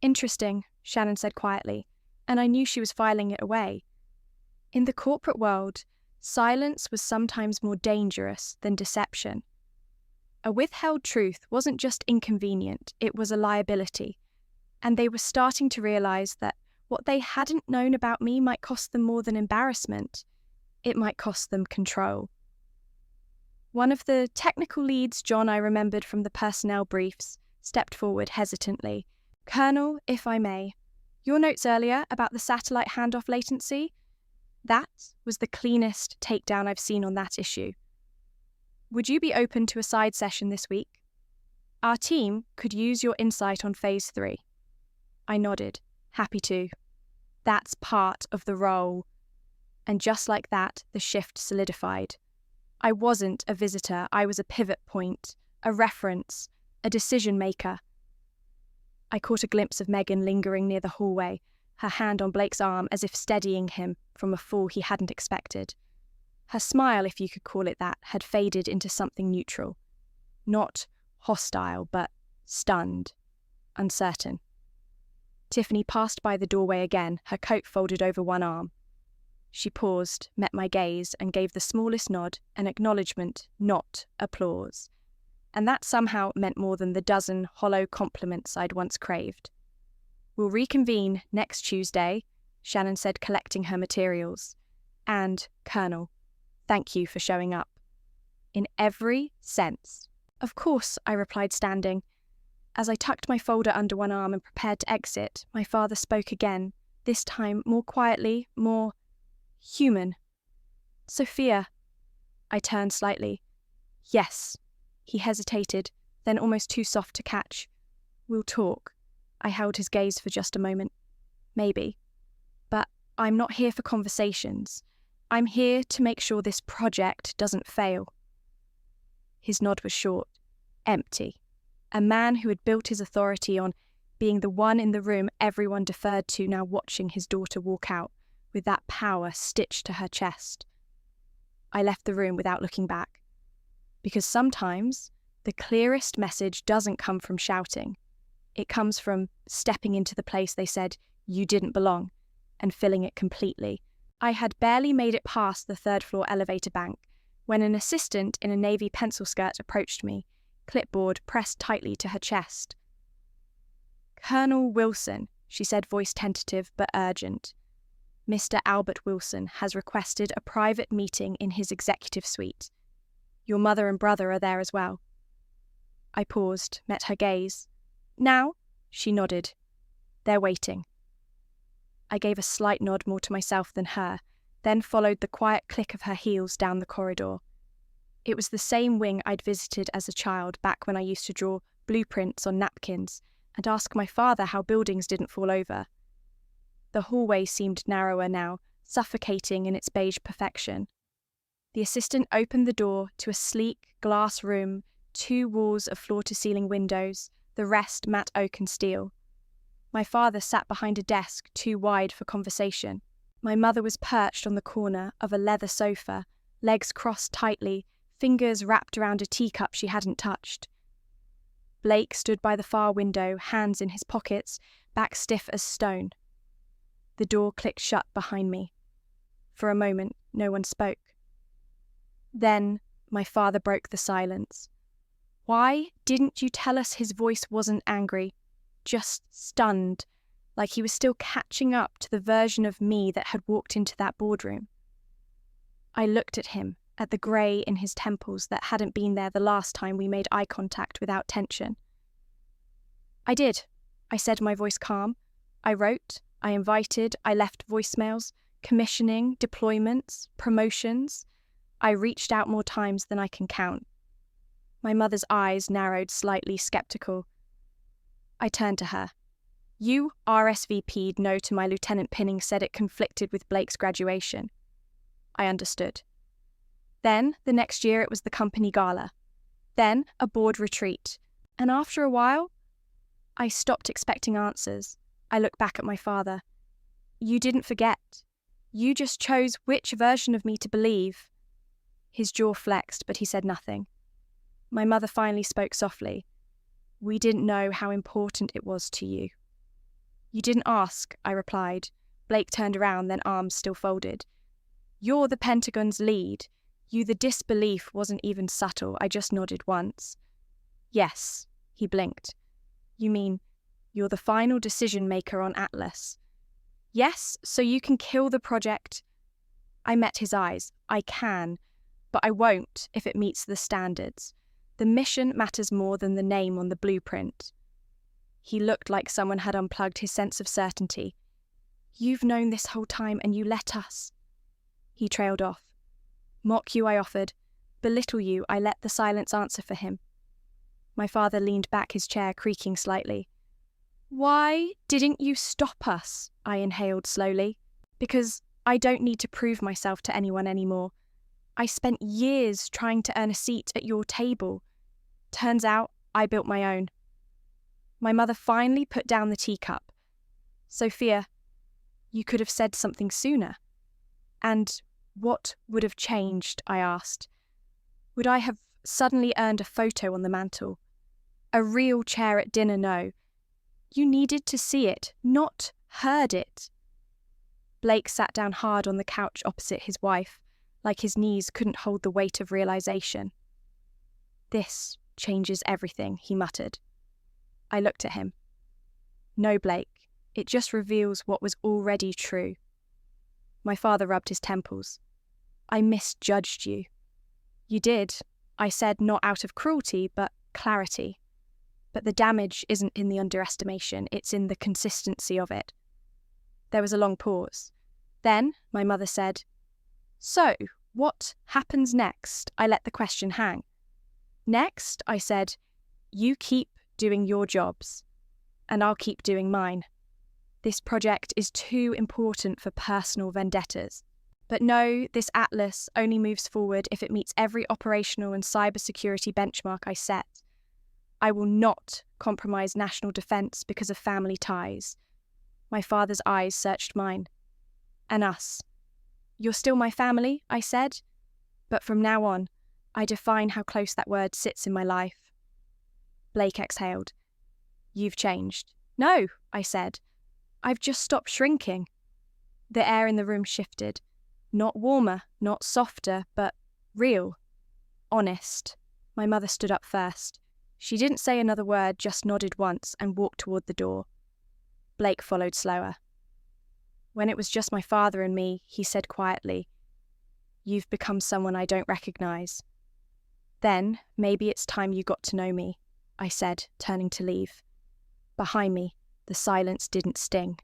Interesting, Shannon said quietly, and I knew she was filing it away. In the corporate world, silence was sometimes more dangerous than deception. A withheld truth wasn't just inconvenient, it was a liability. And they were starting to realize that what they hadn't known about me might cost them more than embarrassment. It might cost them control. One of the technical leads John I remembered from the personnel briefs stepped forward hesitantly. Colonel, if I may, your notes earlier about the satellite handoff latency? That was the cleanest takedown I've seen on that issue. Would you be open to a side session this week? Our team could use your insight on Phase 3. I nodded, happy to. That's part of the role. And just like that, the shift solidified. I wasn't a visitor, I was a pivot point, a reference, a decision maker. I caught a glimpse of Megan lingering near the hallway, her hand on Blake's arm as if steadying him from a fall he hadn't expected. Her smile, if you could call it that, had faded into something neutral. Not hostile, but stunned, uncertain. Tiffany passed by the doorway again, her coat folded over one arm. She paused, met my gaze, and gave the smallest nod, an acknowledgement, not applause. And that somehow meant more than the dozen hollow compliments I'd once craved. We'll reconvene next Tuesday, Shannon said, collecting her materials. And, Colonel, thank you for showing up. In every sense. Of course, I replied, standing. As I tucked my folder under one arm and prepared to exit, my father spoke again, this time more quietly, more human. Sophia. I turned slightly. Yes. He hesitated, then almost too soft to catch. We'll talk. I held his gaze for just a moment. Maybe. But I'm not here for conversations. I'm here to make sure this project doesn't fail. His nod was short, empty. A man who had built his authority on being the one in the room everyone deferred to, now watching his daughter walk out, with that power stitched to her chest. I left the room without looking back. Because sometimes the clearest message doesn't come from shouting. It comes from stepping into the place they said you didn't belong and filling it completely. I had barely made it past the third-floor elevator bank when an assistant in a navy pencil skirt approached me, clipboard pressed tightly to her chest. Colonel Wilson, she said, voice tentative but urgent. Mr. Albert Wilson has requested a private meeting in his executive suite. Your mother and brother are there as well. I paused, met her gaze. Now? She nodded. They're waiting. I gave a slight nod more to myself than her, then followed the quiet click of her heels down the corridor. It was the same wing I'd visited as a child back when I used to draw blueprints on napkins and ask my father how buildings didn't fall over. The hallway seemed narrower now, suffocating in its beige perfection. The assistant opened the door to a sleek glass room, 2 walls of floor-to-ceiling windows, the rest matte oak and steel. My father sat behind a desk too wide for conversation. My mother was perched on the corner of a leather sofa, legs crossed tightly, fingers wrapped around a teacup she hadn't touched. Blake stood by the far window, hands in his pockets, back stiff as stone. The door clicked shut behind me. For a moment, no one spoke. Then, my father broke the silence. Why didn't you tell us his voice wasn't angry, just stunned, like he was still catching up to the version of me that had walked into that boardroom? I looked at him, at the grey in his temples that hadn't been there the last time we made eye contact without tension. I did, I said, my voice calm. I wrote, I invited, I left voicemails, commissioning, deployments, promotions. I reached out more times than I can count. My mother's eyes narrowed, slightly skeptical. I turned to her. You RSVP'd no to my Lieutenant pinning, said it conflicted with Blake's graduation. I understood. Then, the next year, it was the company gala. Then, a board retreat. And after a while, I stopped expecting answers. I looked back at my father. You didn't forget. You just chose which version of me to believe. His jaw flexed, but he said nothing. My mother finally spoke softly. We didn't know how important it was to you. You didn't ask, I replied. Blake turned around, then arms still folded. You're the Pentagon's lead. The disbelief wasn't even subtle. I just nodded once. Yes, he blinked. You mean you're the final decision maker on Atlas? Yes, so you can kill the project. I met his eyes. I can, but I won't if it meets the standards. The mission matters more than the name on the blueprint. He looked like someone had unplugged his sense of certainty. You've known this whole time and you let us. He trailed off. Mock you, I offered. Belittle you, I let the silence answer for him. My father leaned back, his chair creaking slightly. Why didn't you stop us? I inhaled slowly. Because I don't need to prove myself to anyone anymore. I spent years trying to earn a seat at your table. Turns out I built my own. My mother finally put down the teacup. Sophia, you could have said something sooner. And what would have changed, I asked. Would I have suddenly earned a photo on the mantel? A real chair at dinner? No. You needed to see it, not heard it. Blake sat down hard on the couch opposite his wife, like his knees couldn't hold the weight of realization. This changes everything, he muttered. I looked at him. No, Blake, it just reveals what was already true. My father rubbed his temples. I misjudged you. You did, I said, not out of cruelty, but clarity. But the damage isn't in the underestimation, it's in the consistency of it. There was a long pause. Then my mother said, So, what happens next? I let the question hang. Next, I said, you keep doing your jobs, and I'll keep doing mine. This project is too important for personal vendettas. But no, this Atlas only moves forward if it meets every operational and cybersecurity benchmark I set. I will not compromise national defense because of family ties. My father's eyes searched mine. And us. You're still my family, I said. But from now on, I define how close that word sits in my life. Blake exhaled. You've changed. No, I said. I've just stopped shrinking. The air in the room shifted. Not warmer, not softer, but real. Honest. My mother stood up first. She didn't say another word, just nodded once and walked toward the door. Blake followed slower. When it was just my father and me, he said quietly, You've become someone I don't recognize. Then, maybe it's time you got to know me, I said, turning to leave. Behind me, the silence didn't sting.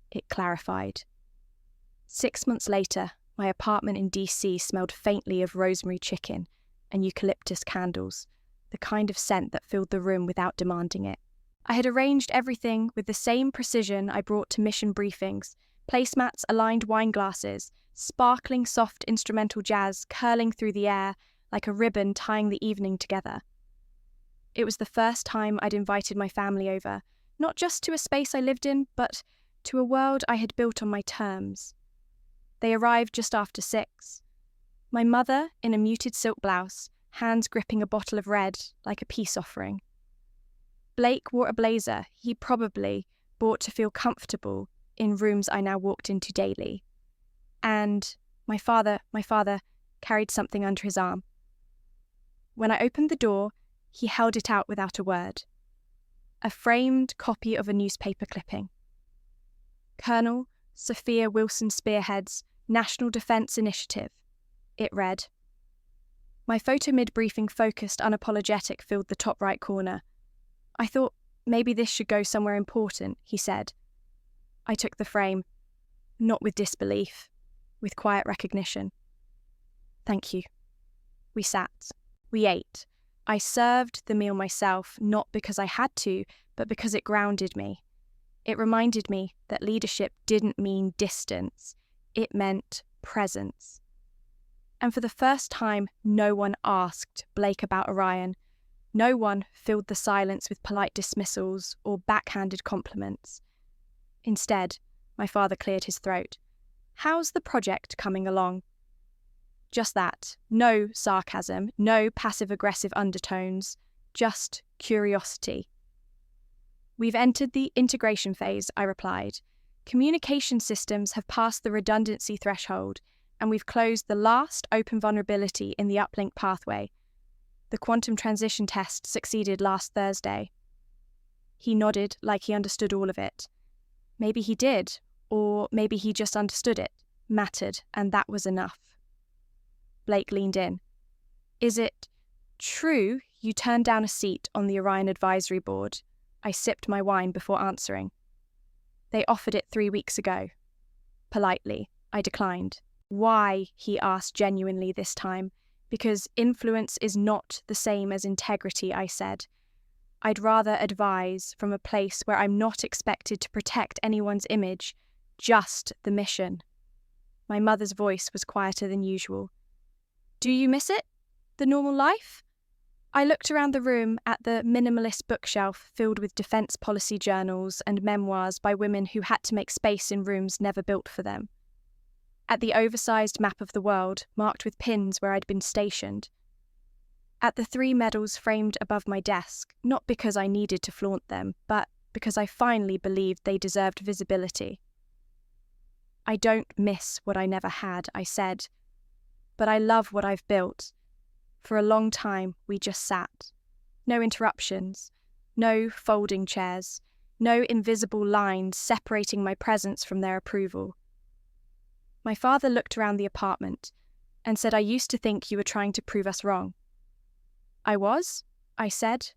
It clarified. 6 months later, my apartment in DC smelled faintly of rosemary chicken and eucalyptus candles, the kind of scent that filled the room without demanding it. I had arranged everything with the same precision I brought to mission briefings, placemats, aligned wine glasses, sparkling soft instrumental jazz curling through the air like a ribbon tying the evening together. It was the first time I'd invited my family over, not just to a space I lived in, but to a world I had built on my terms. They arrived just after 6. My mother in a muted silk blouse, hands gripping a bottle of red like a peace offering. Blake wore a blazer he probably bought to feel comfortable in rooms I now walked into daily. And my father carried something under his arm. When I opened the door, he held it out without a word. A framed copy of a newspaper clipping. Colonel Sophia Wilson spearheads National Defence Initiative, it read. My photo mid-briefing focused unapologetic filled the top right corner. I thought maybe this should go somewhere important, he said. I took the frame, not with disbelief, with quiet recognition. Thank you. We sat. We ate. I served the meal myself, not because I had to, but because it grounded me. It reminded me that leadership didn't mean distance. It meant presence. And for the first time, no one asked Blake about Orion. No one filled the silence with polite dismissals or backhanded compliments. Instead, my father cleared his throat. How's the project coming along? Just that. No sarcasm, no passive-aggressive undertones, just curiosity. We've entered the integration phase, I replied. Communication systems have passed the redundancy threshold, and we've closed the last open vulnerability in the uplink pathway. The quantum transition test succeeded last Thursday. He nodded like he understood all of it. Maybe he did, or maybe he just understood it, mattered, and that was enough. Blake leaned in. Is it true you turned down a seat on the Orion advisory board? I sipped my wine before answering. They offered it 3 weeks ago. Politely, I declined. Why? He asked genuinely this time. Because influence is not the same as integrity, I said. I'd rather advise from a place where I'm not expected to protect anyone's image, just the mission. My mother's voice was quieter than usual. Do you miss it? The normal life? I looked around the room at the minimalist bookshelf filled with defence policy journals and memoirs by women who had to make space in rooms never built for them. At the oversized map of the world, marked with pins where I'd been stationed. At the 3 medals framed above my desk, not because I needed to flaunt them, but because I finally believed they deserved visibility. I don't miss what I never had, I said, but I love what I've built. For a long time, we just sat. No interruptions, no folding chairs, no invisible lines separating my presence from their approval. My father looked around the apartment and said, I used to think you were trying to prove us wrong. I was, I said,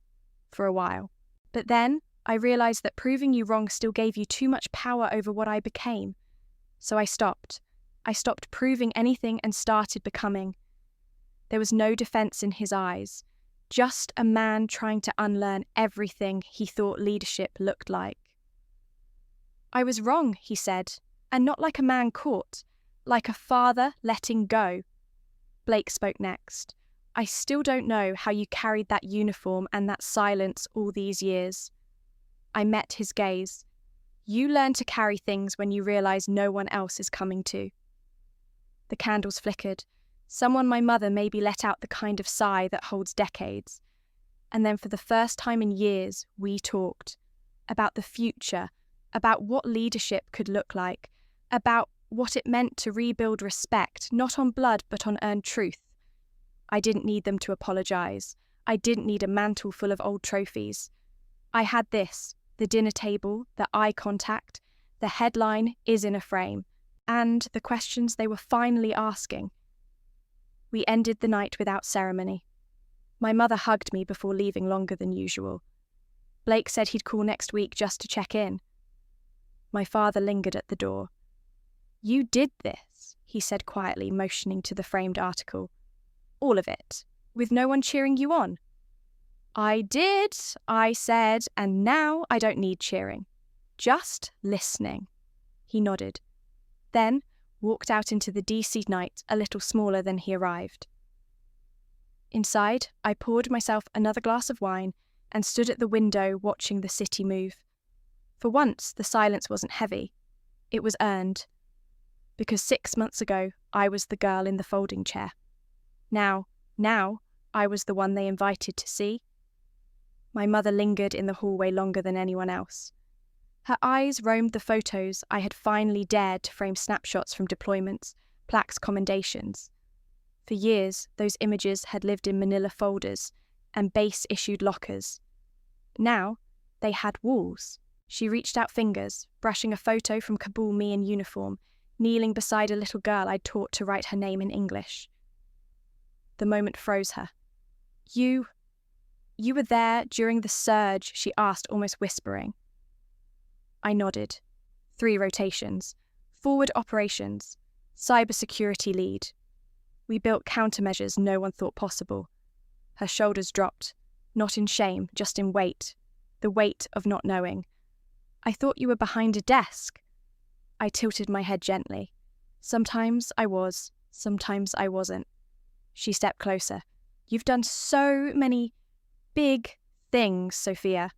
for a while. But then I realized that proving you wrong still gave you too much power over what I became. So I stopped. I stopped proving anything and started becoming. There was no defense in his eyes, just a man trying to unlearn everything he thought leadership looked like. I was wrong, he said, and not like a man caught, like a father letting go. Blake spoke next. I still don't know how you carried that uniform and that silence all these years. I met his gaze. You learn to carry things when you realize no one else is coming to. The candles flickered. Someone my mother maybe let out the kind of sigh that holds decades. And then for the first time in years, we talked. About the future, about what leadership could look like, about what it meant to rebuild respect, not on blood but on earned truth. I didn't need them to apologize. I didn't need a mantle full of old trophies. I had this, the dinner table, the eye contact, the headline is in a frame, and the questions they were finally asking. We ended the night without ceremony. My mother hugged me before leaving longer than usual. Blake said he'd call next week just to check in. My father lingered at the door. You did this, he said quietly, motioning to the framed article. All of it, with no one cheering you on. I did, I said, and now I don't need cheering. Just listening. He nodded. Then walked out into the DC night a little smaller than he arrived. Inside, I poured myself another glass of wine and stood at the window watching the city move. For once, the silence wasn't heavy. It was earned. Because 6 months ago, I was the girl in the folding chair. Now, I was the one they invited to see. My mother lingered in the hallway longer than anyone else. Her eyes roamed the photos I had finally dared to frame snapshots from deployments, plaques, commendations. For years, those images had lived in manila folders and base-issued lockers. Now, they had walls. She reached out fingers, brushing a photo from Kabul me in uniform, kneeling beside a little girl I'd taught to write her name in English. The moment froze her. You were there during the surge, she asked, almost whispering. I nodded. 3 rotations. Forward operations. Cybersecurity lead. We built countermeasures no one thought possible. Her shoulders dropped, not in shame, just in weight. The weight of not knowing. I thought you were behind a desk. I tilted my head gently. Sometimes I was, sometimes I wasn't. She stepped closer. You've done so many big things, Sophia,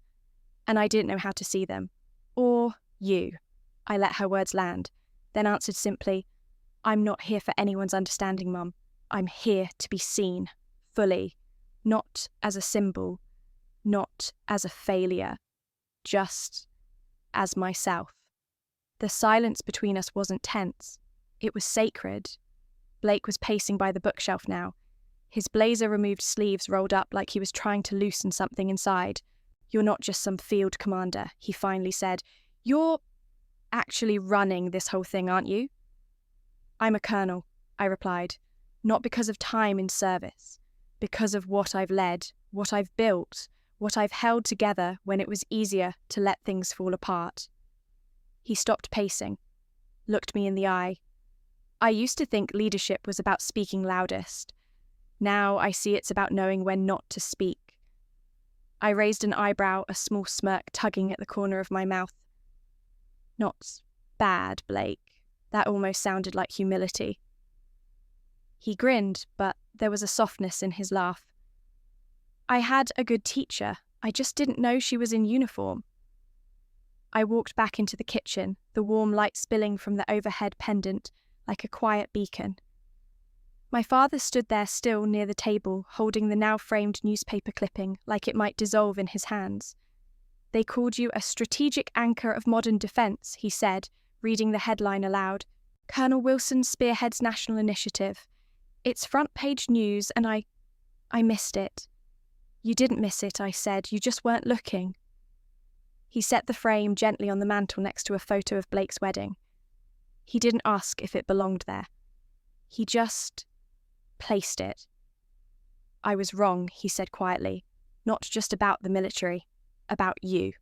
and I didn't know how to see them. Or you. I let her words land, then answered simply, I'm not here for anyone's understanding, Mum. I'm here to be seen, fully, not as a symbol, not as a failure, just as myself. The silence between us wasn't tense. It was sacred. Blake was pacing by the bookshelf now. His blazer-removed sleeves rolled up like he was trying to loosen something inside. You're not just some field commander, he finally said. You're actually running this whole thing, aren't you? I'm a colonel, I replied. Not because of time in service. Because of what I've led, what I've built, what I've held together when it was easier to let things fall apart. He stopped pacing, looked me in the eye. I used to think leadership was about speaking loudest. Now I see it's about knowing when not to speak. I raised an eyebrow, a small smirk tugging at the corner of my mouth. Not bad, Blake. That almost sounded like humility. He grinned, but there was a softness in his laugh. I had a good teacher. I just didn't know she was in uniform. I walked back into the kitchen, the warm light spilling from the overhead pendant like a quiet beacon. My father stood there still near the table, holding the now-framed newspaper clipping like it might dissolve in his hands. They called you a strategic anchor of modern defence, he said, reading the headline aloud. Colonel Wilson spearheads national initiative. It's front-page news, and I missed it. You didn't miss it, I said. You just weren't looking. He set the frame gently on the mantel next to a photo of Blake's wedding. He didn't ask if it belonged there. He just placed it. I was wrong, he said quietly. Not just about the military, about you.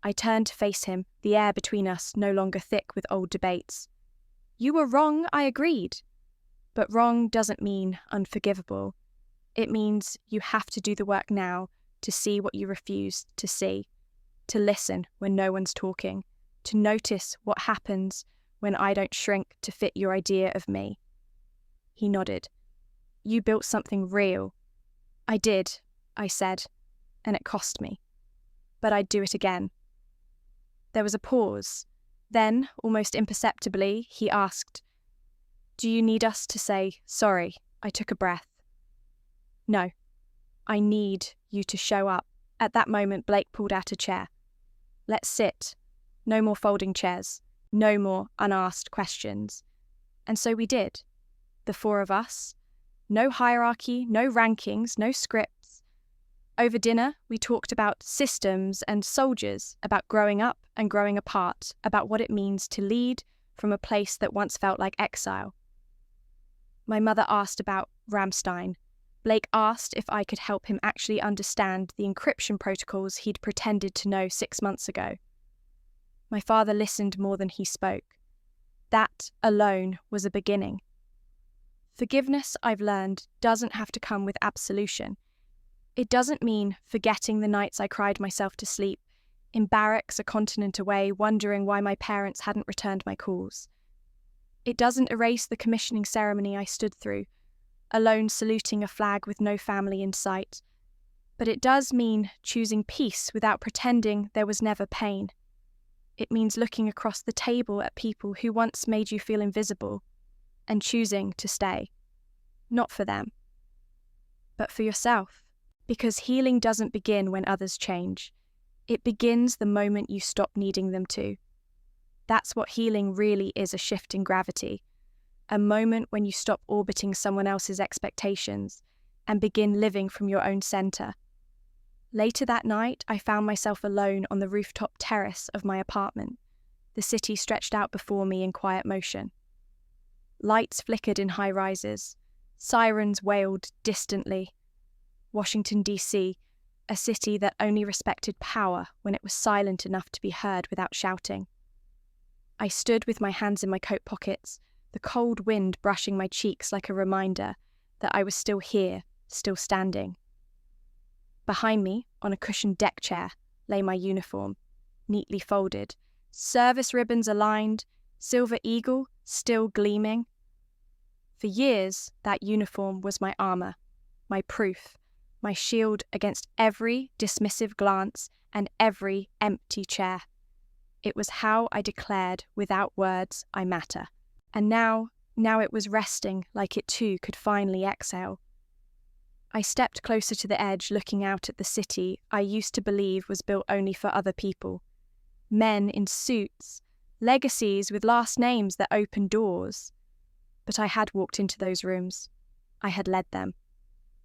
I turned to face him, the air between us no longer thick with old debates. You were wrong, I agreed. But wrong doesn't mean unforgivable. It means you have to do the work now to see what you refuse to see, to listen when no one's talking, to notice what happens when I don't shrink to fit your idea of me. He nodded. You built something real. I did, I said, and it cost me. But I'd do it again. There was a pause. Then, almost imperceptibly, he asked, Do you need us to say sorry? I took a breath. No. I need you to show up. At that moment, Blake pulled out a chair. Let's sit. No more folding chairs. No more unasked questions. And so we did. The 4 of us. No hierarchy, no rankings, no scripts. Over dinner, we talked about systems and soldiers, about growing up and growing apart, about what it means to lead from a place that once felt like exile. My mother asked about Ramstein. Blake asked if I could help him actually understand the encryption protocols he'd pretended to know 6 months ago. My father listened more than he spoke. That alone was a beginning. Forgiveness, I've learned, doesn't have to come with absolution. It doesn't mean forgetting the nights I cried myself to sleep, in barracks a continent away, wondering why my parents hadn't returned my calls. It doesn't erase the commissioning ceremony I stood through, alone saluting a flag with no family in sight. But it does mean choosing peace without pretending there was never pain. It means looking across the table at people who once made you feel invisible and choosing to stay. Not for them, but for yourself. Because healing doesn't begin when others change. It begins the moment you stop needing them to. That's what healing really is, a shift in gravity. A moment when you stop orbiting someone else's expectations and begin living from your own center. Later that night, I found myself alone on the rooftop terrace of my apartment. The city stretched out before me in quiet motion. Lights flickered in high rises. Sirens wailed distantly. Washington, D.C., a city that only respected power when it was silent enough to be heard without shouting. I stood with my hands in my coat pockets, the cold wind brushing my cheeks like a reminder that I was still here, still standing. Behind me, on a cushioned deck chair, lay my uniform, neatly folded, service ribbons aligned, silver eagle still gleaming. For years, that uniform was my armor, my proof, my shield against every dismissive glance and every empty chair. It was how I declared, without words, I matter. And now it was resting like it too could finally exhale. I stepped closer to the edge, looking out at the city I used to believe was built only for other people. Men in suits, legacies with last names that opened doors. But I had walked into those rooms. I had led them.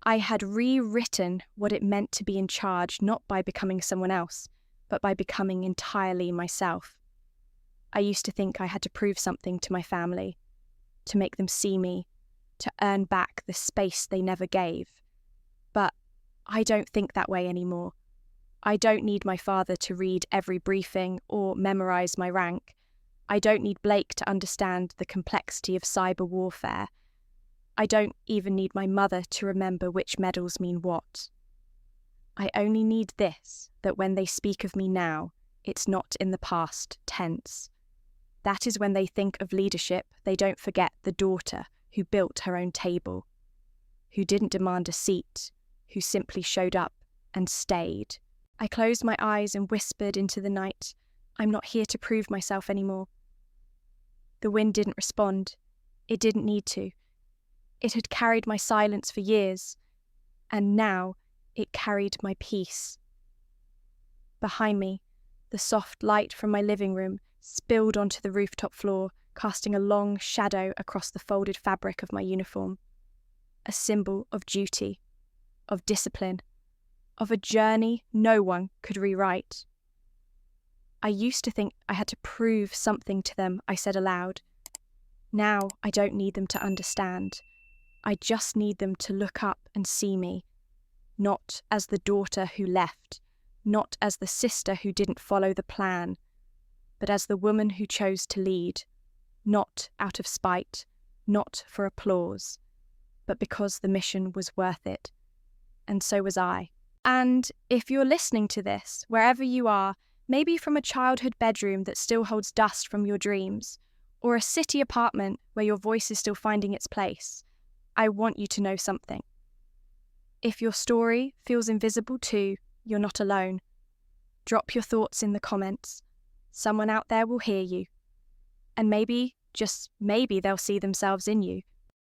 I had rewritten what it meant to be in charge, not by becoming someone else, but by becoming entirely myself. I used to think I had to prove something to my family, to make them see me, to earn back the space they never gave. But I don't think that way anymore. I don't need my father to read every briefing or memorize my rank. I don't need Blake to understand the complexity of cyber warfare. I don't even need my mother to remember which medals mean what. I only need this, that when they speak of me now, it's not in the past tense. That is when they think of leadership, they don't forget the daughter who built her own table, who didn't demand a seat, who simply showed up and stayed. I closed my eyes and whispered into the night, I'm not here to prove myself anymore. The wind didn't respond. It didn't need to. It had carried my silence for years, and now it carried my peace. Behind me, the soft light from my living room spilled onto the rooftop floor, casting a long shadow across the folded fabric of my uniform. A symbol of duty, of discipline, of a journey no one could rewrite. I used to think I had to prove something to them, I said aloud. Now I don't need them to understand. I just need them to look up and see me, not as the daughter who left, not as the sister who didn't follow the plan, but as the woman who chose to lead, not out of spite, not for applause, but because the mission was worth it. And so was I. And if you're listening to this, wherever you are, maybe from a childhood bedroom that still holds dust from your dreams, or a city apartment where your voice is still finding its place, I want you to know something. If your story feels invisible too, you're not alone. Drop your thoughts in the comments. Someone out there will hear you. And maybe, just maybe, they'll see themselves in you.